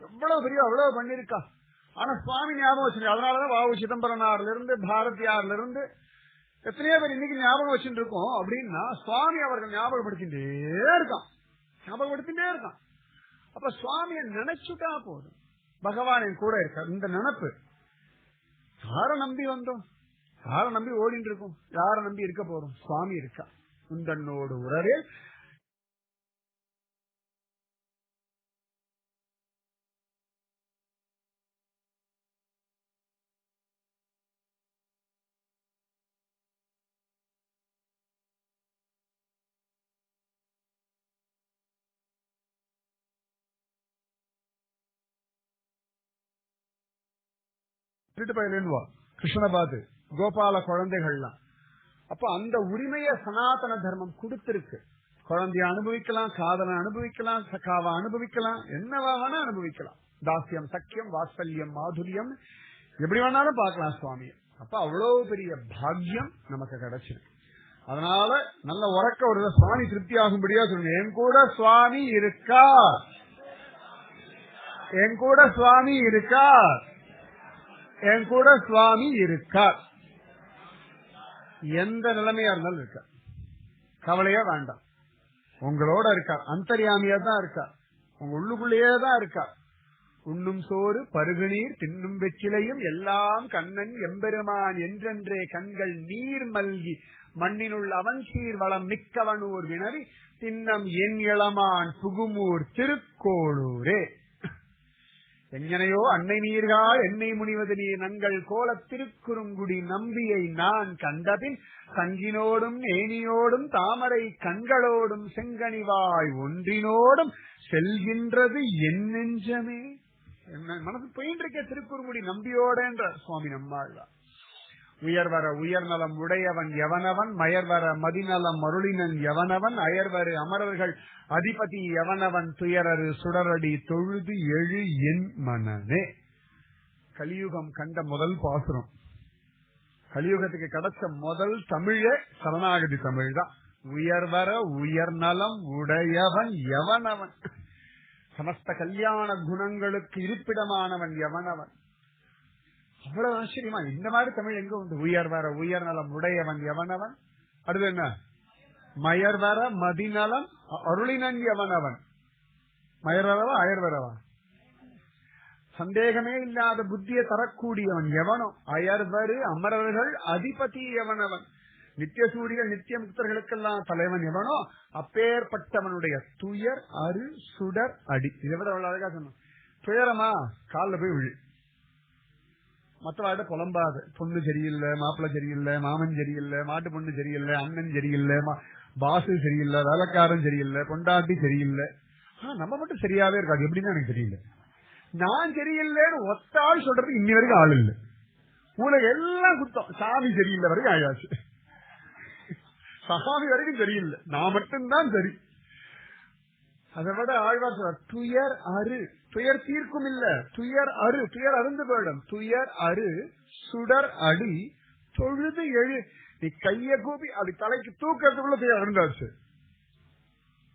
எவ்வளவு பெரிய அவ்வளவு பண்ணிருக்கா, ஆனா சுவாமி ஞாபகம் வச்சிருக்க. அதனாலதான் வஉசி சிதம்பரனார்ல இருந்து பாரதியார்ல இருந்து எத்தனையோ பேர் இன்னைக்கு ஞாபகம் வச்சுட்டு இருக்கோம். அப்படின்னா சுவாமி அவர்கள் ஞாபகப்படுத்திட்டே இருக்கான், ஞாபகப்படுத்திட்டே இருக்கான். அப்ப சுவாமியை நினைச்சுட்டா போதும், பகவான் என் கூட இருக்கார். இந்த நினைப்பு, யார நம்பி வந்தோம், யார நம்பி ஓடிட்டு இருக்கோம், யார நம்பி இருக்க போறோம், சுவாமி இருக்கா. உந்தன்னோடு உறவே கிருஷ்ண பாது கோபால குழந்தைகள்லாம். அப்ப அந்த உரிமையை சனாதன தர்மம் கொடுத்திருக்கு. குழந்தைய அனுபவிக்கலாம், காதலை அனுபவிக்கலாம், சகாவா அனுபவிக்கலாம், என்னவா வேணா அனுபவிக்கலாம். தாசியம், சக்கியம், வாத்சல்யம், மாதுரியம், எப்படி வேணாலும் பார்க்கலாம் சுவாமியை. அப்ப அவ்வளவு பெரிய பாக்கியம் நமக்கு கிடைச்சிருக்கு. அதனால நல்ல உறக்க ஒரு சுவாமி திருப்தி ஆகும்படியா சொல்லுங்க, என் கூட சுவாமி இருக்கா, என் கூட சுவாமி இருக்கா, என் கூட சுவாமி இருக்கார். எந்த நிலைமையா இருந்தாலும் இருக்கார், கவலையே வேண்டாம். உங்களோட இருக்கார், அந்தர்யாமியா தான் இருக்கார், உங்க உள்ளுக்குள்ளேயே தான் இருக்கார். உண்ணும் சோறு பருகுநீர் தின்னும் வெற்றிலையும் எல்லாம் கண்ணன் எம்பெருமான் என்றென்றே கண்கள் நீர் மல்கி மண்ணினுள் அவன் சீர் வளம் மிக்கவனூர் வினவி தின்னம் என் இளமான் புகுமூர் திருக்கோளூரே. எங்கனையோ அன்னை நீர்கால் என்னை முனிவது நீ நங்கள் கோல திருக்குறுங்குடி நம்பியை நான் கண்டபின் சங்கினோடும் நேனியோடும் தாமரை கண்களோடும் செங்கனிவாய் ஒன்றினோடும் செல்கின்றது என் நெஞ்சமே. மனசு போயிட்டு இருக்க திருக்குறுங்குடி நம்பியோட என்ற சுவாமி நம்மாழ்வார். உயர்வர உயர்நலம் உடையவன் எவனவன், மயர்வர மதிநலம் அருளினன் எவனவன், அயர்வரு அமரர்கள் அதிபதி எவனவன், துயரரு சுடரடி தொழுது எழு என் மனனே. கலியுகம் கண்ட முதல் பாசுரம், கலியுகத்துக்கு கிடைச்ச முதல் தமிழே சரணாகதி தமிழ் தான். உயர்வர உயர்நலம் உடையவன் எவனவன், சமஸ்த கல்யாண குணங்களுக்கு இருப்பிடமானவன் எவனவன், அவ்வளவு ஆச்சரியமா இந்த மாதிரி தமிழ் எங்க உண்டு? உயர் வர உயர் நலம் உடையவன் எவனவன், அடுத்து என்ன? மயர் வர மதிநலம் அருளினன் எவனவன். மயர் வரவா அயர் வரவா? சந்தேகமே இல்லாத புத்தியை தரக்கூடியவன் எவனோ. அயர்வரு அமரர்கள் அதிபதி எவனவன். நித்திய சூரிய நித்திய முக்தர்களுக்கெல்லாம் தலைவன் எவனோ அப்பேற்பட்டவனுடைய துயர் அரு சுடர் அடி. இதை விட அவ்வளவு அழகா சொன்ன. துயரமா காலில் போய் விழு, மற்றவாட புலம்பாது. பொண்ணு சரியில்லை, மாப்பிள்ளை சரியில்லை, மாமன் சரியில்லை, மாட்டு பொண்ணு சரியில்லை, அண்ணன் சரியில்லை, பாசு சரியில்லை, வேலைக்காரன் சரியில்லை, பொண்டாட்டி சரியில்லை. நம்ம மட்டும் சரியாவே இருக்காது. எப்படின்னு எனக்கு தெரியல. நான் சரியில்லைன்னு ஒத்தாள் சொல்றதுக்கு இன்னி வரைக்கும் ஆள் இல்லை. உனக்கு எல்லாம் குத்தம். சாமி சரியில்லை வரைக்கும் ஆயாச்சு. சாமி வரைக்கும் சரியில்லை, நான் மட்டும்தான் சரி. அதை விட ஆழ்வார் சொல்ற துயர் அரு, துயர் தீர்க்கும் இல்ல, துயர் அரு, துயர் அருந்து போயிடும். துயர் அரு சுடர் அடி தொழுது எழு. நீ கைய கூப்பி அப்படி தலைக்கு தூக்கிறதுக்குள்ள துயர் அருந்தாச்சு.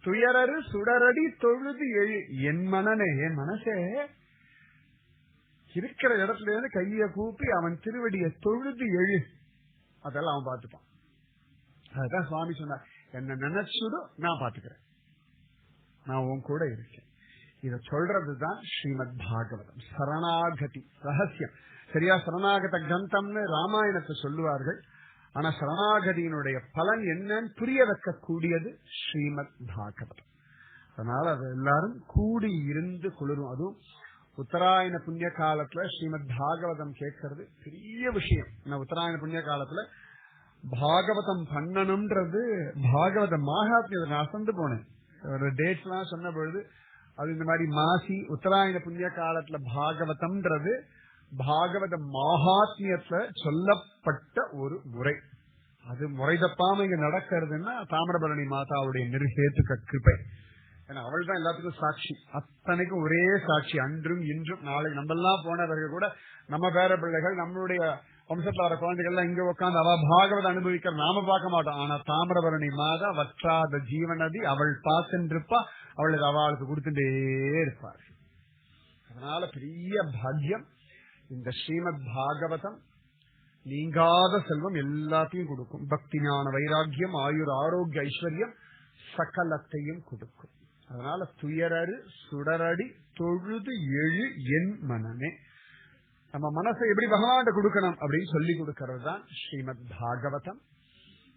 துயரரு சுடரடி தொழுது எழு. என் மனனே, என் மனசே இருக்கிற இடத்துல இருந்து கைய கூப்பி அவன் திருவடியை தொழுது எழு. அதெல்லாம் அவன் பார்த்துப்பான். அதுதான் சுவாமி சொன்னார், என்ன நினைச்சுடு நான் பாத்துக்கிறேன், நான் உன் கூட இருக்கேன். இத சொல்றதுதான் ஸ்ரீமத் பாகவதம். சரணாகதி ரகசியம். சரியா? சரணாகத கிரந்தம்னு ராமாயணத்தை சொல்லுவார்கள். ஆனா சரணாகதியினுடைய பலன் என்னன்னு புரிய வைக்கக்கூடியது ஸ்ரீமத் பாகவதம். அதனால அது எல்லாரும் கூடி இருந்து குளிரும். அதுவும் உத்தராயண புண்ணிய காலத்துல ஸ்ரீமத் பாகவதம் கேட்கறது பெரிய விஷயம். உத்தராயண புண்ணிய காலத்துல பாகவதம் பண்ணணும்ன்றது பாகவத மகாத்மியத்தை நான் அசந்து போனேன். ஒரு டேட்ஸ் எல்லாம் சொன்ன பொழுது அது இந்த மாதிரி மாசி உத்தராயண புண்ணிய காலத்துல பாகவதம்ன்றது பாகவத மகாத்மியத்துல சொல்லப்பட்ட ஒரு முறை. அது முறை தப்பாம இங்க நடக்கிறதுன்னா தாமிரபரணி மாதாவுடைய நிர்ஹேதுக கிருபை. ஏன்னா அவள் தான் எல்லாத்துக்கும் சாட்சி, அத்தனைக்கும் ஒரே சாட்சி. அன்றும் இன்றும் நாளைக்கு நம்ம எல்லாம் போனவர்கள் கூட, நம்ம பேர பிள்ளைகள், நம்மளுடைய வம்சத்துல வர குழந்தைகள் எல்லாம் இங்க உட்காந்து அவ பாகவத அனுபவிக்கிற நாம பார்க்க மாட்டோம். ஆனா தாமிரபரணி மாதா வற்றாத ஜீவநதி அவள் பார்த்துருப்பா, அவளுக்கு அவளுக்கு கொடுத்துட்டே இருப்பார். அதனால பெரிய பாக்கியம் இந்த ஸ்ரீமத் பாகவதம். நீங்காத செல்வம் எல்லாத்தையும் கொடுக்கும். பக்தி ஞான வைராக்கியம் ஆயுர் ஆரோக்கிய ஐஸ்வர்யம் சகலத்தையும் கொடுக்கும். அதனால துயரரு சுடரடி தொழுது எழு என் மனமே. நம்ம மனசை எப்படி பகவான் கொடுக்கணும் அப்படின்னு சொல்லி கொடுக்கிறது தான் ஸ்ரீமத் பாகவதம்.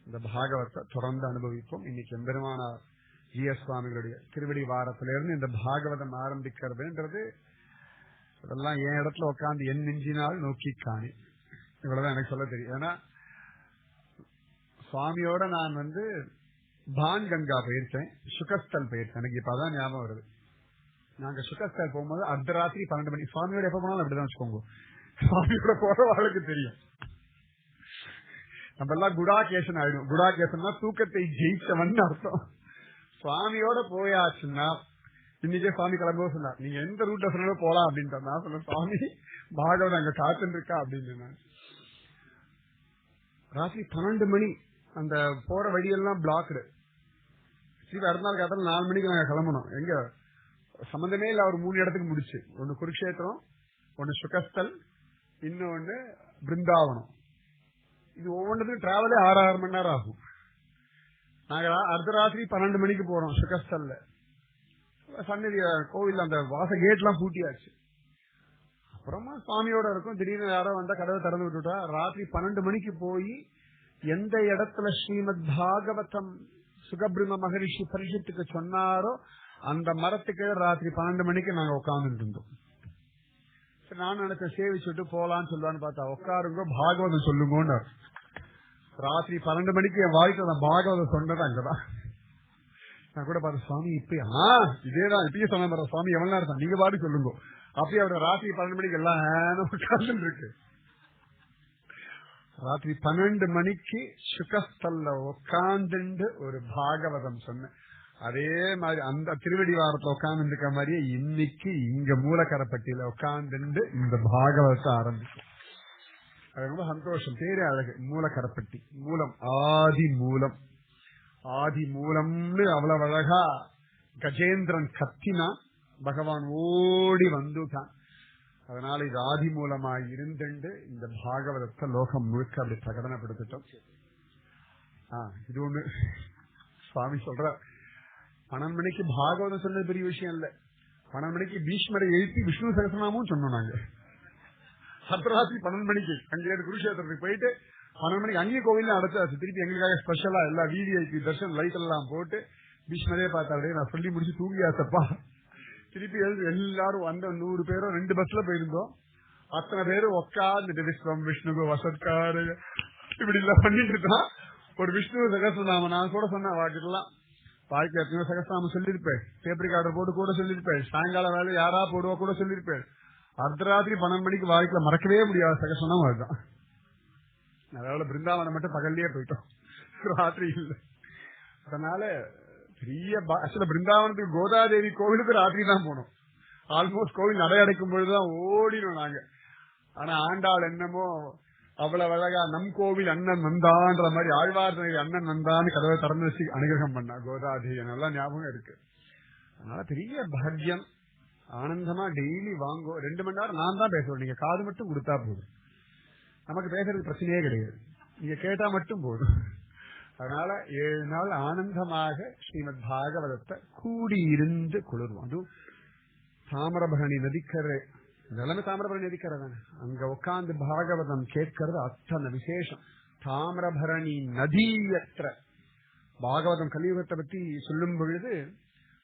இந்த பாகவத்தை தொடர்ந்து அனுபவிப்போம். இன்னைக்கு எம்பெருமானார் ஜி.எஸ். சுவாமிகளுடைய திருவடி வாரத்திலிருந்து இந்த பாகவதம் ஆரம்பிக்கிறதுன்றது அதெல்லாம் என் இடத்துல உட்காந்து என் நெஞ்சினால் நோக்கி காணி. இவ்வளவுதான் எனக்கு சொல்ல தெரியும். ஏன்னா சுவாமியோட நான் பான்கங்கா போயிருக்கேன், சுகஸ்தல் போயிருக்கேன். எனக்கு இப்பதான் ஞாபகம் வருது. நாங்க சுகஸ்தல் போகும்போது அர்த்தராத்திரி 12 மணி. சுவாமியோட எப்ப போனாலும் அப்படிதான் வச்சுக்கோங்க. சுவாமியோட போறவாளுக்கு தெரியும். நம்ம எல்லாம் குடாகேசன் ஆயிடும். குடாகேசன்னா தூக்கத்தை ஜெயிச்சவன் அர்த்தம். சுவாமியோட போயாச்சுன்னா இன்னைக்கே சுவாமி கிளம்புவோம் சொன்னார், நீங்க எந்த ரூட்ல சொன்னாலும் போலாம் அப்படின்ட்டு. நான் சொன்ன சுவாமி பாகவதம் அங்க காத்துன்னு இருக்கா அப்படின்னு. ராத்திரி 12 மணி அந்த போற வழியெல்லாம் பிளாக்டு. அடுத்த நாள் காத்தால 4 மணிக்கு நாங்க கிளம்பணும். எங்க சம்பந்தமே இல்ல. ஒரு 3 இடத்துக்கு முடிச்சு. ஒன்னு குருக்ஷேத்திரம், ஒன்னு சுகஸ்தல், இன்னொன்னு பிருந்தாவனம். இது ஒவ்வொன்றுக்கும் டிராவலே 6 மணி நேரம் ஆகும். நாங்க அர்த்தராத்திரி 12 மணிக்கு போறோம். சுகஸ்தல்ல சன்னதி கோவில் அந்த வாச கேட் எல்லாம் பூட்டியாச்சு. அப்புறமா சுவாமியோட இருக்கும். திடீர்னு யாரோ வந்தா கதவை திறந்து விட்டுட்டா. ராத்திரி 12 மணிக்கு போய் எந்த இடத்துல ஸ்ரீமத் பாகவதம் சுகபிரம்ம மகரிஷி பரிஷத்துக்கு சொன்னாரோ அந்த மரத்துக்கு ராத்திரி 12 மணிக்கு நாங்க உட்கார்ந்துட்டு இருந்தோம். நான் நினைச்ச சேவிச்சுட்டு போலான்னு சொல்லுவான்னு பார்த்தா உட்காருங்க பாகவதம் சொல்லுங்க. ராத்திரி 12 மணிக்கு என் வாழ்க்கை பாகவதம் சொன்னது அங்கதான். நான் கூட பார்த்த சுவாமி இப்ப இதேதான் இப்பயும் சொன்ன சுவாமி எவ்வளவு நேரம் தான் நீங்க பாட்டு சொல்லுங்க. அப்பயே அவரு ராத்திரி 12 மணிக்கு எல்லாம் உட்கார்ந்து இருக்கு. ராத்திரி 12 மணிக்கு சுகஸ்தல்ல உட்கார்ந்து ஒரு பாகவதம் சொன்ன. அதே மாதிரி அந்த திருவடி வாரத்துல உட்கார்ந்து இருக்க மாதிரியே இன்னைக்கு இங்க மூலக்கரப்பட்டியில உட்கார்ந்து இந்த பாகவதத்தை ஆரம்பிக்கும். அது ரொம்ப சந்தோஷம். பேரே அழகு. மூலக்கரப்பட்டி, மூலம், ஆதி மூலம். ஆதி மூலம்னு அவ்வளவு அழகா கஜேந்திரன் கத்தினா பகவான் ஓடி வந்துட்டான். அதனால இது ஆதி மூலமாய் இருந்துண்டு இந்த பாகவதத்தை லோகம் முழுக்க அப்படி பிரகடனப்படுத்திட்டோம். இது ஒண்ணு சுவாமி சொல்ற 12 மணிக்கு பாகவதம் சொன்னது பெரிய விஷயம் இல்ல. 12 மணிக்கு பீஷ்மரை எழுப்பி விஷ்ணு சகஸ்ரநாமம் சொன்னோம் நாங்க. அர்த்தராத்திரி 12 மணிக்கு அங்கே குருஷேத்திரத்துக்கு போயிட்டு 12 மணிக்கு அங்கேயே கோவில் அடைச்சாச்சு. திருப்பி எங்களுக்காக ஸ்பெஷலா எல்லா விவிஐபி தர்ஷன் லைட் எல்லாம் போட்டு பீஷ்மரே பார்த்தாலே நான் சொல்லி முடிச்சு தூங்கியாச்சப்பா. திருப்பி எல்லாரும் வந்த 100 பேரோ 2 பஸ்ல போயிருந்தோம். அத்தனை பேரும் உட்கார்ந்து விஸ்வம் விஷ்ணுகு வசத்காரு இப்படி எல்லாம் பண்ணிட்டு இருக்கான். ஒரு விஷ்ணு சகஸ்ரநாமம் நான் கூட சொன்னேன் வாக்கிட்டலாம் வாழ்க்கை எத்தனை சகஸ்ரநாமம் சொல்லியிருப்பேன். டேப் ரெக்கார்டர் போட்டு கூட சொல்லியிருப்பேன். சாயங்கால வேலை யாரா போடுவா கூட சொல்லியிருப்பேன். அர்த்தராத்திரி 12 மணிக்கு வாழ்க்கையில மறக்கவே முடியாத சகஸ்ரநாமம் அதுதான். அதனால பிருந்தாவனம் மட்டும் பகல்லையே போயிட்டோம், ராத்திரி இல்லை. அதனால பெரிய பிருந்தாவனத்துக்கு கோதாதேவி கோவிலுக்கு ராத்திரி தான் போனோம். ஆல்மோஸ்ட் கோவில் நடை அடைக்கும் பொழுதுதான் ஓடினோம் நாங்க. ஆனா ஆண்டாள் என்னமோ அவ்வளவு அழகா நம் கோவில் அண்ணன் நந்தான்ற மாதிரி ஆழ்வார் அண்ணன் நந்தான்னு கதவை திறந்து வச்சு அனுகிரகம் பண்ணா கோதாதேவி. நல்லா ஞாபகம் இருக்கு. அதனால பெரிய பாக்கியம். ஆனந்தமா டெய்லி வாங்கோ. 2 மணி நேரம் நான் தான் பேசுவேன், நீங்க காது மட்டும் கொடுத்தா போதும். நமக்கு பேசுறதுக்கு பிரச்சனையே கிடையாது, நீங்க கேட்டா மட்டும் போதும். அதனால 7 நாள் ஆனந்தமாக ஸ்ரீமத் பாகவதத்தை கூடியிருந்து குளிர்வோம். அதுவும் தாமிரபரணி நதிக்கரை, எல்லாமே தாமிரபரணி நதிக்கரை தானே, அங்க உட்கார்ந்து பாகவதம் கேட்கறது அத்தனை விசேஷம். தாமிரபரணி நதியற்ற பாகவதம் கலியுகத்தை பத்தி சொல்லும் பொழுது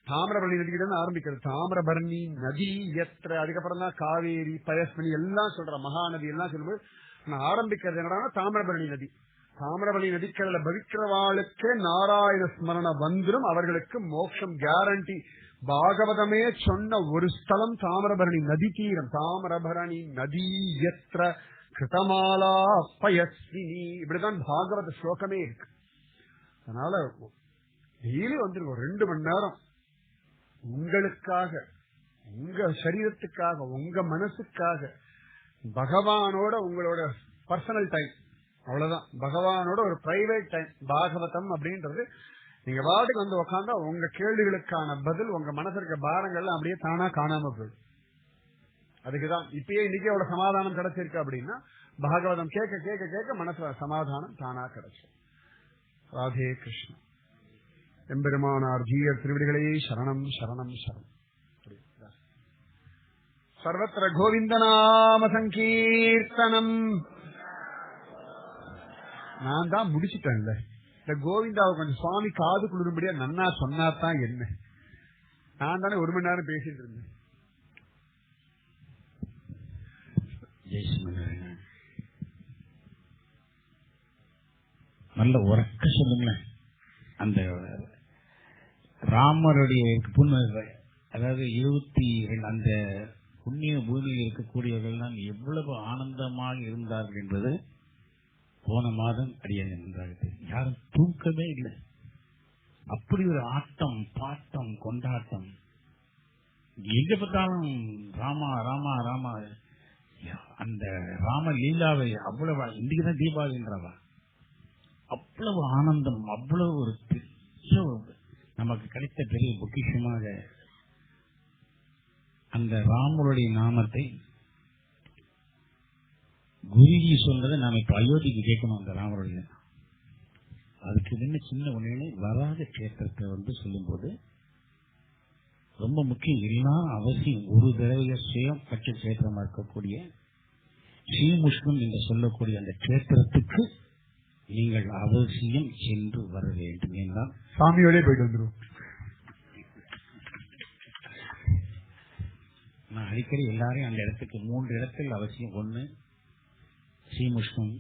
தாமிரபரணி நதிக்கிட்ட ஆரம்பிக்கிறது. தாமிரபரணி நதியற்ற, அதுக்கப்புறம் தான் காவேரி பயஸ்மணி எல்லாம் சொல்ற, மகாநதி எல்லாம் சொல்லும்போது நான் ஆரம்பிக்கிறது என்னன்னா தாமிரபரணி நதி. தாமிரபரணி நதிக்கரையில பவிக்கிறவாளுக்கே நாராயண ஸ்மரண வந்துடும், அவர்களுக்கு மோட்சம் கேரண்டி. பாகவதமே சொன்ன ஒரு ஸ்தலம் தாமிரபரணி நதி தீரம். தாமிரபரணி நதியற்ற கிருதமாலா பயஸ்வினி, இப்படிதான் பாகவத ஸ்லோகமே இருக்கு. அதனால டெய்லி வந்துருவோம் 2 மணி நேரம் உங்களுக்காக, உங்க சரீரத்துக்காக, உங்க மனசுக்காக, பகவானோட உங்களோட பர்சனல் டைம். அவ்வளவுதான், பகவானோட ஒரு பிரைவேட் டைம். பாகவதம் அப்படின்றது நீங்க வாட்டுக்கு வந்து உட்காந்தா உங்க கேள்விகளுக்கான பதில், உங்க மனசு இருக்க பாரங்கள்லாம் அப்படியே தானா காணாம போயிடும். அதுக்குதான் இப்பயே இன்னைக்கு அவ்வளவு சமாதானம் கிடைச்சிருக்கு அப்படின்னா பாகவதம் கேட்க கேட்க கேட்க மனசுல சமாதானம் தானா கிடைச்சு. ராதே கிருஷ்ணன். எம்பெருமானார் ஜீயர் திருவிடிகளே சரணம் சரணம் சரணம். சர்வத்திர கோவிந்தநாம சங்கீர்த்தனம். நான் தான் முடிச்சுட்டேன்ல, இந்த கோவிந்தாவை கொஞ்சம் சுவாமி காது குளிரும்படியா நன்னா சொன்னாதான் என்ன. நான் தானே 1 மணி நேரம் பேசிட்டு இருந்தேன். நல்ல உறக்க சொல்லுங்களேன். அந்த ராமருடைய அதாவது 22 அந்த புண்ணிய பூமியில் இருக்கக்கூடியவர்கள் தான் எவ்வளவு ஆனந்தமாக இருந்தார்கள் என்பது போன மாதம் அடியேன் நன்றாக. யாரும் தூக்கமே இல்லை, அப்படி ஒரு ஆட்டம் பாட்டம் கொண்டாட்டம். எங்க பார்த்தாலும் ராமா ராமா ராமா. அந்த ராம லீலாவை அவ்வளவு, இன்னைக்குதான் தீபாவளின்றவா, அவ்வளவு ஆனந்தம், அவ்வளவு ஒரு நமக்கு கிடைத்த பெரிய பொக்கிஷமாக அந்த ராமருடைய நாமத்தை குருஜி சொன்னதை நாம இப்ப அயோத்திக்கு கேட்கணும். அந்த ராமருடைய அதுக்கு என்ன சின்ன ஒண்ணு வராத கேத்திரத்தை வந்து சொல்லும் போது ரொம்ப முக்கியம். எல்லாம் அவசியம் ஒரு தடவை சுயம் பட்ச கேத்திரமா இருக்கக்கூடிய ஸ்ரீமுஷ்ணம் என்று சொல்லக்கூடிய அந்த கேத்திரத்துக்கு நீங்கள் அவசியம் சென்று வர வேண்டும் என்றால் சாமியோட போயிட்டு வந்துடும். நான் அடிக்கடி எல்லாரையும் அந்த இடத்துக்கு 3 இடத்தில் அவசியம். 1 ஸ்ரீமுஷ்ணம்,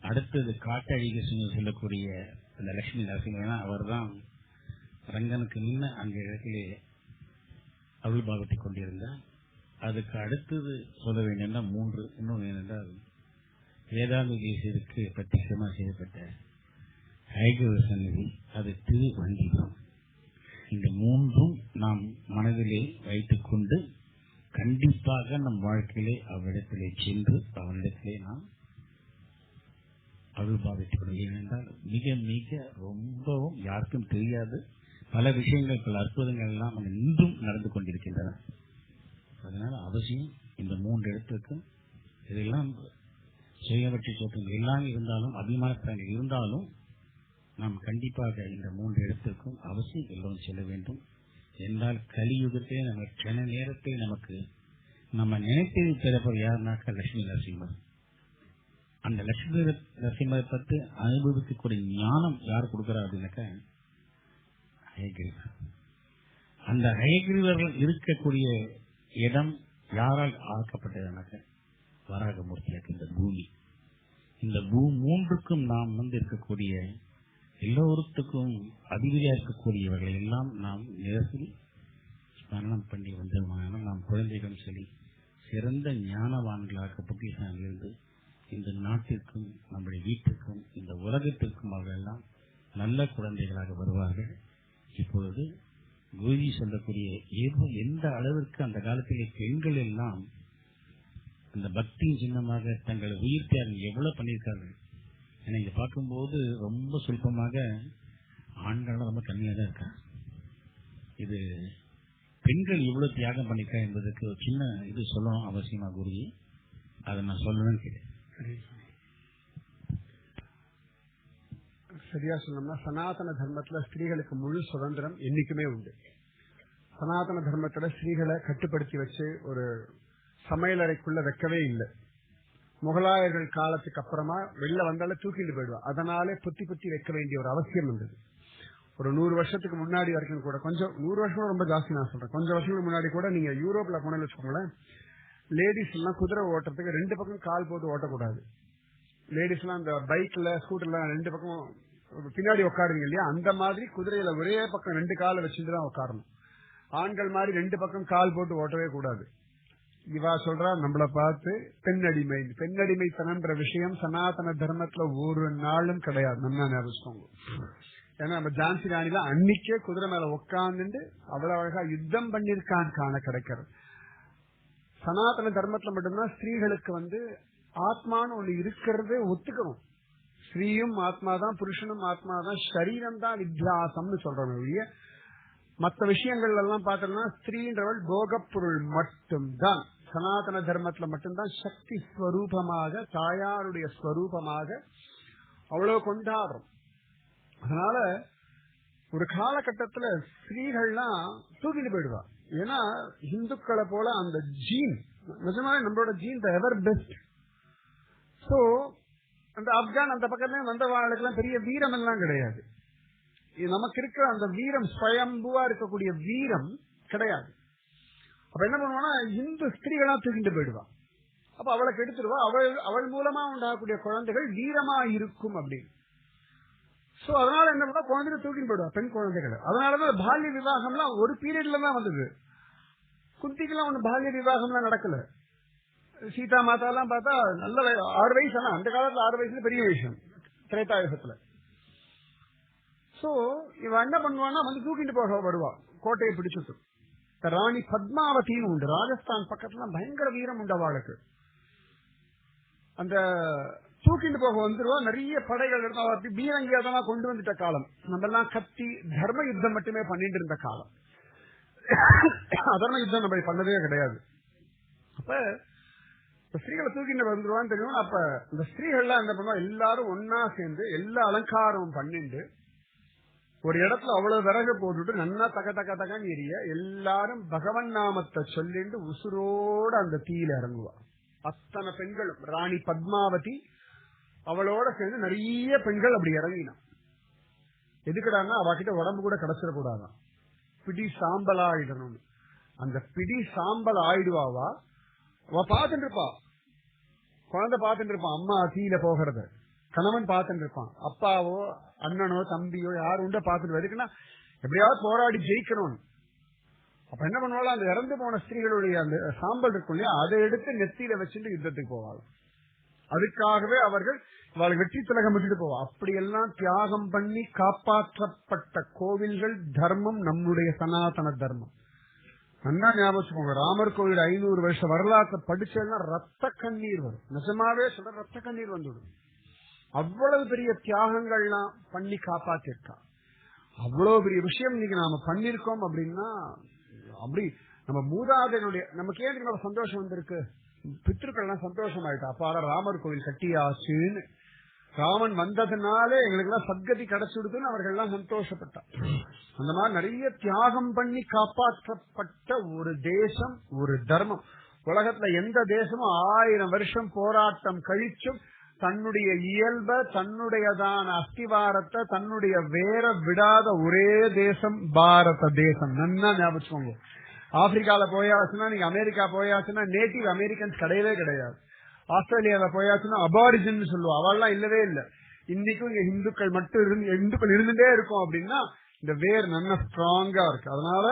அடுத்தது காட்டழிக சொல்லக்கூடிய அந்த லட்சுமி நரசிம்மனா, அவர் தான் ரங்கனுக்கு முன்ன அந்த இடத்திலே அருள் பாகத்தை கொண்டிருந்தார். அதுக்கு அடுத்தது சொல்ல வேண்டிய 3 இன்னொன்று என்னென்றால் வேதாந்த தேசியருக்கு பிரத்யட்சமாக செய்யப்பட்ட ஐகவ சந்நிதி, அது திருவந்திபுரம். இந்த 3ம் நாம் மனதிலே வைத்துக் கொண்டு கண்டிப்பாக நம் வாழ்க்கையிலே அவ்விடத்திலே சென்று அவரிடத்திலே நாம் அருள் பாவித்துக் ஏனென்றால் மிக மிக ரொம்பவும் யாருக்கும் தெரியாது பல விஷயங்கள், பல அற்புதங்கள் எல்லாம் இன்றும் நடந்து கொண்டிருக்கின்றன. அதனால அவசியம் இந்த 3 இடத்துக்கு இதெல்லாம் சுயவற்றி தோற்றங்கள் எல்லாம் இருந்தாலும் அபிமானத்தாங்க இருந்தாலும் நாம் கண்டிப்பாக இந்த 3 இடத்திற்கும் அவசியம் எல்லோரும் செல்ல வேண்டும். என்றால் கலியுகத்தை நம்ம கன நேரத்தை நமக்கு நம்ம நினைத்தது பிறப்பவர் யாருனாக்கா லட்சுமி நரசிம்மர். அந்த லட்சுமி நரசிம்மரை பற்றி அனுபவிக்கக்கூடிய ஞானம் யார் கொடுக்கிறார் அப்படின்னாக்கா ஹயக்ரீவர். அந்த ஹயக்ரீவர்கள் இருக்கக்கூடிய இடம் யாரால் ஆக்கப்பட்டதுனாக்க வராகமூர்த்தியாக்கு இந்த பூமி. இந்த 3க்கும் நாம் இருக்கக்கூடிய எல்லோருக்கும் அதிபதியாக இருக்கக்கூடியவர்களை எல்லாம் நாம் நேரத்தில் ஸ்மரணம் பண்ணி வந்தோமான நாம் குழந்தைகளும் சரி சிறந்த ஞானவான்களாக புத்திசாலிகள் இருந்து இந்த நாட்டிற்கும் நம்முடைய வீட்டுக்கும் இந்த உலகத்திற்கும் அவர்களெல்லாம் நல்ல குழந்தைகளாக வருவார்கள். இப்பொழுது குருஜி சொல்லக்கூடிய எந்த அளவிற்கு அந்த காலத்திலே பெண்கள் எல்லாம் அந்த பக்தியின் சின்னமாக தங்கள் உயிர் தியாகம் எவ்வளவு பண்ணியிருக்கார்கள். ஏன்னா இதை பார்க்கும்போது ரொம்ப சுல்பமாக ஆண்கள் ரொம்ப கம்மியாக தான் இருக்காங்க. இது பெண்கள் இவ்வளவு தியாகம் பண்ணிருக்கா என்பதற்கு ஒரு சின்ன இது சொல்லணும் அவசியமா குருஜி. அதை நான் சொல்லணும்னு கேட்டேன். சரியா சொன்னோம்னா சனாதன தர்மத்துல ஸ்திரீகளுக்கு முழு சுதந்திரம் என்னைக்குமே உண்டு. சனாதன தர்மத்துல ஸ்திரீகளை கட்டுப்படுத்தி வச்சு ஒரு சமையலறைக்குள்ள வைக்கவே இல்லை. முகலாயர்கள் காலத்துக்கு அப்புறமா வெளில வந்தாலும் தூக்கிட்டு போயிடுவா. அதனாலே புத்தி வைக்க வேண்டிய ஒரு அவசியம் இருந்தது. ஒரு 100 வருஷத்துக்கு முன்னாடி வரைக்கும் கூட, கொஞ்சம் 100 வருஷம் ரொம்ப ஜாஸ்தி நான் சொல்றேன், கொஞ்சம் வருஷத்துக்கு முன்னாடி கூட நீங்க யூரோப்ல போனேன்னு வச்சுக்கோங்களேன், லேடிஸ் எல்லாம் குதிரை ஓட்டுறதுக்கு 2 பக்கம் கால் போட்டு ஓட்டக்கூடாது. லேடிஸ் எல்லாம் இந்த பைக்ல ஸ்கூட்டர்ல 2 பக்கம் பின்னாடி உட்காருங்க இல்லையா, அந்த மாதிரி குதிரையில ஒரே பக்கம் 2 காலை வச்சுட்டு தான் உட்காரணும். ஆண்கள் மாதிரி 2 பக்கம் கால் போட்டு ஓட்டவே கூடாது. இவா சொல்றா நம்மள பார்த்து பெண்ணடிமை, பெண்ணடிமைத்தனம்ன்ற விஷயம் சனாதன தர்மத்துல ஒரு நாளும் கிடையாது. நல்லா ஞாபகம். ஏன்னா நம்ம ஜான்சி ராணில அன்னைக்கே குதிரை மேல உட்கார்ந்து அவ்வளவு அழகா யுத்தம் பண்ணிருக்கான்னு காண கிடைக்கிறது. சனாதன தர்மத்துல மட்டும்தான் ஸ்திரீகளுக்கு ஆத்மான்னு ஒண்ணு இருக்கிறதே ஒத்துக்கணும். ஸ்ரீயும் ஆத்மாதான், புருஷனும் ஆத்மாதான், சரீரம் தான் வித்தியாசம்னு சொல்றோம். மற்ற விஷயங்கள் எல்லாம் பார்த்தோம்னா ஸ்திரீன்றவள் போகப்பொருள் மட்டும்தான். சனாதன தர்மத்துல மட்டும்தான் சக்தி ஸ்வரூபமாக, தாயாருடைய ஸ்வரூபமாக அவ்வளவு கொண்டாடுறோம். அதனால ஒரு காலகட்டத்துல ஸ்திரீகள்லாம் தூக்கிட்டு போயிடுவா. ஏன்னா இந்துக்களை போல அந்த ஜீன் நிஜமா நம்மளோட ஜீன் எவர் பெஸ்ட். சோ அந்த ஆப்கான் அந்த பக்கத்துல வந்தவாளுக்கெல்லாம் பெரிய வீரம் எல்லாம் கிடையாது. நமக்கு இருக்கிற அந்த வீரம் ஸ்வயம்புவா இருக்கக்கூடிய வீரம் கிடையாது. அப்ப என்ன பண்ணுவானா இந்து ஸ்திரீகளா தூக்கிட்டு போயிடுவா. அப்ப அவளை கெடுத்துடுவா. அவள் மூலமா உண்டாகக்கூடிய குழந்தைகள் வீரமா இருக்கும் அப்படின்னு. சோ அதனால என்ன பண்ணா குழந்தைகள் தூக்கிட்டு போயிடுவா, பெண் குழந்தைகள். அதனாலதான் பால்ய விவாகம்லாம் ஒரு பீரியட்ல தான் வந்தது. குந்திக்கெல்லாம் ஒண்ணு பால்ய விவாகம்லாம் நடக்கல. சீதா மாதா எல்லாம் பார்த்தா நல்ல 6 வயசு. ஆனா அந்த காலத்துல 6 வயசுல பெரிய விஷயம் திரேதாயுகத்துல. சோ இவ என்ன பண்ணுவான்னா தூக்கிட்டு போக வருவா, கோட்டையை பிடிச்சிட்டு. ராணி பத்மாவதினு உண்டு, ராஜஸ்தான் பக்கத்துல பயங்கர வீரம் உண்டு அவளுக்கு. அந்த தூக்கிட்டு போக வந்துருவா. நிறைய படைகள் இருந்தா பீரங்கி அதெல்லாம் கொண்டு வந்துட்ட காலம். நம்ம எல்லாம் கத்தி தர்ம யுத்தம் மட்டுமே பண்ணிட்டு இருந்த காலம். அதர்ம யுத்தம் நம்ம பண்ணதே கிடையாது. அப்ப ஸ்திரீகளை தூக்கிட்டு வந்துருவான்னு தெரியும். அப்ப இந்த ஸ்திரீகள்லாம் என்ன பண்ணுவா, எல்லாரும் ஒன்னா சேர்ந்து எல்லா அலங்காரமும் பண்ணிட்டு ஒரு இடத்துல அவ்வளவு விறகு போட்டுட்டு நல்லா தகன்னு எரிய எல்லாரும் பகவன் நாமத்தை சொல்லிட்டு உசுரோட அந்த தீயில இறங்குவா. அத்தனை பெண்களும், ராணி பத்மாவதி அவளோட சேர்ந்து நிறைய பெண்கள் அப்படி இறங்கினான். எதுக்குடான்னா அவகிட்ட உடம்பு கூட கிடைச்சிடக்கூடாதான், பிடி சாம்பல் ஆயிடணும். அந்த பிடி சாம்பல் ஆயிடுவாவா. அவ பாத்துட்டு இருப்பா, குழந்தை பாத்துட்டு இருப்பான் அம்மா தீயில போகிறத, கணவன் பாத்துட்டு இருப்பான், அப்பாவோ அண்ணனோ தம்பியோ யாரு உண்ட பாத்துட்டு இருக்குன்னா எப்படியாவது போராடி ஜெயிக்கணும். அப்ப என்ன பண்ணுவாள், அந்த இறந்து போன ஸ்திரீகளுடைய அந்த சாம்பல் இருக்கும் இல்லையா, அதை எடுத்து நெத்தியில வச்சுட்டு யுத்தத்துக்கு போவாள். அதுக்காகவே அவர்கள் வெற்றி திலகம் விட்டுட்டு போவா. அப்படியெல்லாம் தியாகம் பண்ணி காப்பாற்றப்பட்ட கோவில்கள் தர்மம் நம்முடைய சனாதன தர்மம். நல்லா ஞாபகம். ராமர் கோவில் 500 வருஷம் வரலாற்றை படிச்சேன்னா ரத்த கண்ணீர் வரும். நிஜமாவே சொல்ற ரத்த கண்ணீர் வந்துடும். அவ்வளவு பெரிய தியாகங்கள்லாம் பண்ணி காப்பாத்திருக்கா. அவ்வளவு பெரிய விஷயம் இன்னைக்கு நாம பண்ணிருக்கோம் அப்படின்னா அப்படி நம்ம மூதாதையருடைய நமக்கு ஏன் நம்ம சந்தோஷம் வந்திருக்கு? பித்ருக்கள் எல்லாம் சந்தோஷம் ஆயிட்டா, அப்பாட ராமர் கோவில் கட்டியாச்சுன்னு, ராமன் வந்ததுனால எங்களுக்கு எல்லாம் சத்கதி கிடைச்சுடுதுன்னு அவர்கள் எல்லாம் சந்தோஷப்பட்டா. அந்த மாதிரி நிறைய தியாகம் பண்ணி காப்பாற்றப்பட்ட ஒரு தேசம், ஒரு தர்மம். உலகத்துல எந்த தேசமும் 1000 வருஷம் போராட்டம் கழிச்சும் தன்னுடைய இயல்ப, தன்னுடையதான அஸ்திவாரத்தை, தன்னுடைய வேற விடாத ஒரே தேசம் பாரத தேசம். நல்லா ஞாபகம். ஆப்பிரிக்கால போயாச்சுன்னா, நீங்க அமெரிக்கா போயாச்சுன்னா நேட்டிவ் அமெரிக்கன்ஸ் கிடையவே கிடையாது. ஆஸ்திரேலியாவில போயாச்சுன்னா அபாரிஜின் சொல்லுவா, அவெல்லாம் இல்லவே இல்லை. இன்னைக்கும் இங்க இந்துக்கள் மட்டும் இந்துக்கள் இருந்துட்டே இருக்கும். அப்படின்னா இந்த வேர் நல்ல ஸ்ட்ராங்கா இருக்கு. அதனால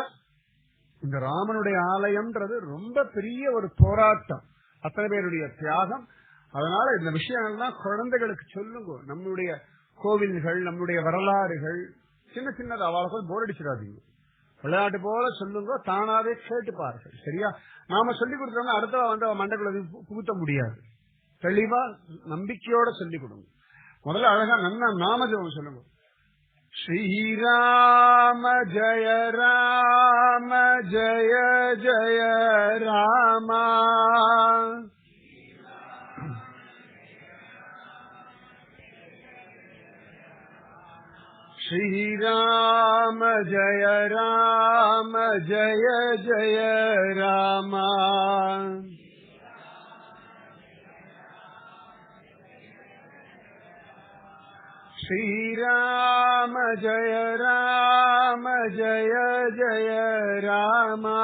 இந்த ராமனுடைய ஆலயம்ன்றது ரொம்ப பெரிய ஒரு போராட்டம், அத்தனை பேருடைய தியாகம். அதனால இந்த விஷயங்கள்லாம் குழந்தைகளுக்கு சொல்லுங்க. நம்மளுடைய கோவில்கள், நம்மளுடைய வரலாறுகள் சின்ன சின்னது அவளுக்கு போர் அடிச்சிடாதீங்க. விளையாட்டு போல சொல்லுங்க, தானாவே கேட்டுப்பார்கள். சரியா? நாம சொல்லி கொடுத்தோம்னா அடுத்த வந்து மண்டக்குள்ள புகுத்த முடியாது. தெளிவா நம்பிக்கையோட சொல்லிக் கொடுங்க. முதல்ல அழகா நல்ல நாம ஜெபம் சொல்லுங்க. ஸ்ரீராம ஜெய ராம ஜெய ஜெய ராமா, ஸ்ரீராம ஜெய ராம ஜெய ஜெய ராமா, ஸ்ரீராம ஜெய ராம ஜெய ஜெய ராமா,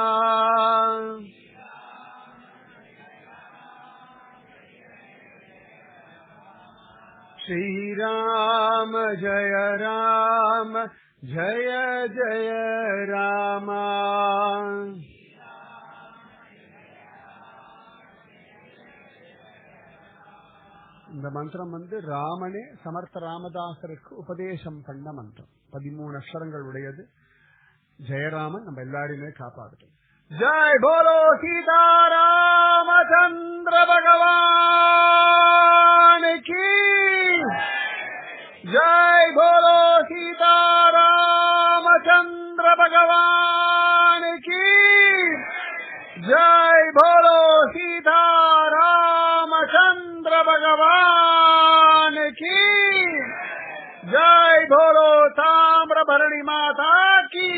ஸ்ரீராம ஜெய ராம ஜெய ஜெய ராமா. இந்த மந்திரம் வந்து ராமனே சமர்த்த ராமதாசருக்கு உபதேசம் பண்ண மந்திரம். 13 அக்ஷரங்கள் உடையது. ஜெயராமன் நம்ம எல்லாரையுமே காப்பாற்றும். ஜெய் போலோ சீதாராமச்சந்திர பகவான் கி ஜெய், போலோ சீதாராமச்சந்திர பகவான் கி ஜெய், போலோ சீதாராமச்சந்திர பகவான் கி ஜெய், போலோ தாமிரபரணி மாதா की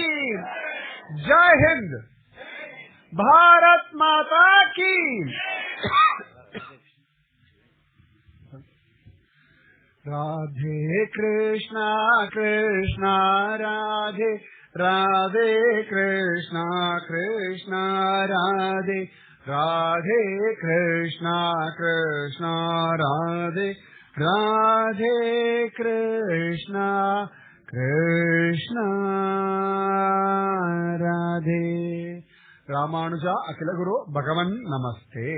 जय हिंद, भारत माता की। राधे कृष्णा कृष्णा राधे, राधे कृष्णा कृष्णा राधे, राधे कृष्णा कृष्णा राधे, राधे कृष्णा कृष्णा राधे। रामानुजा अखिल गुरु भगवन् नमस्ते।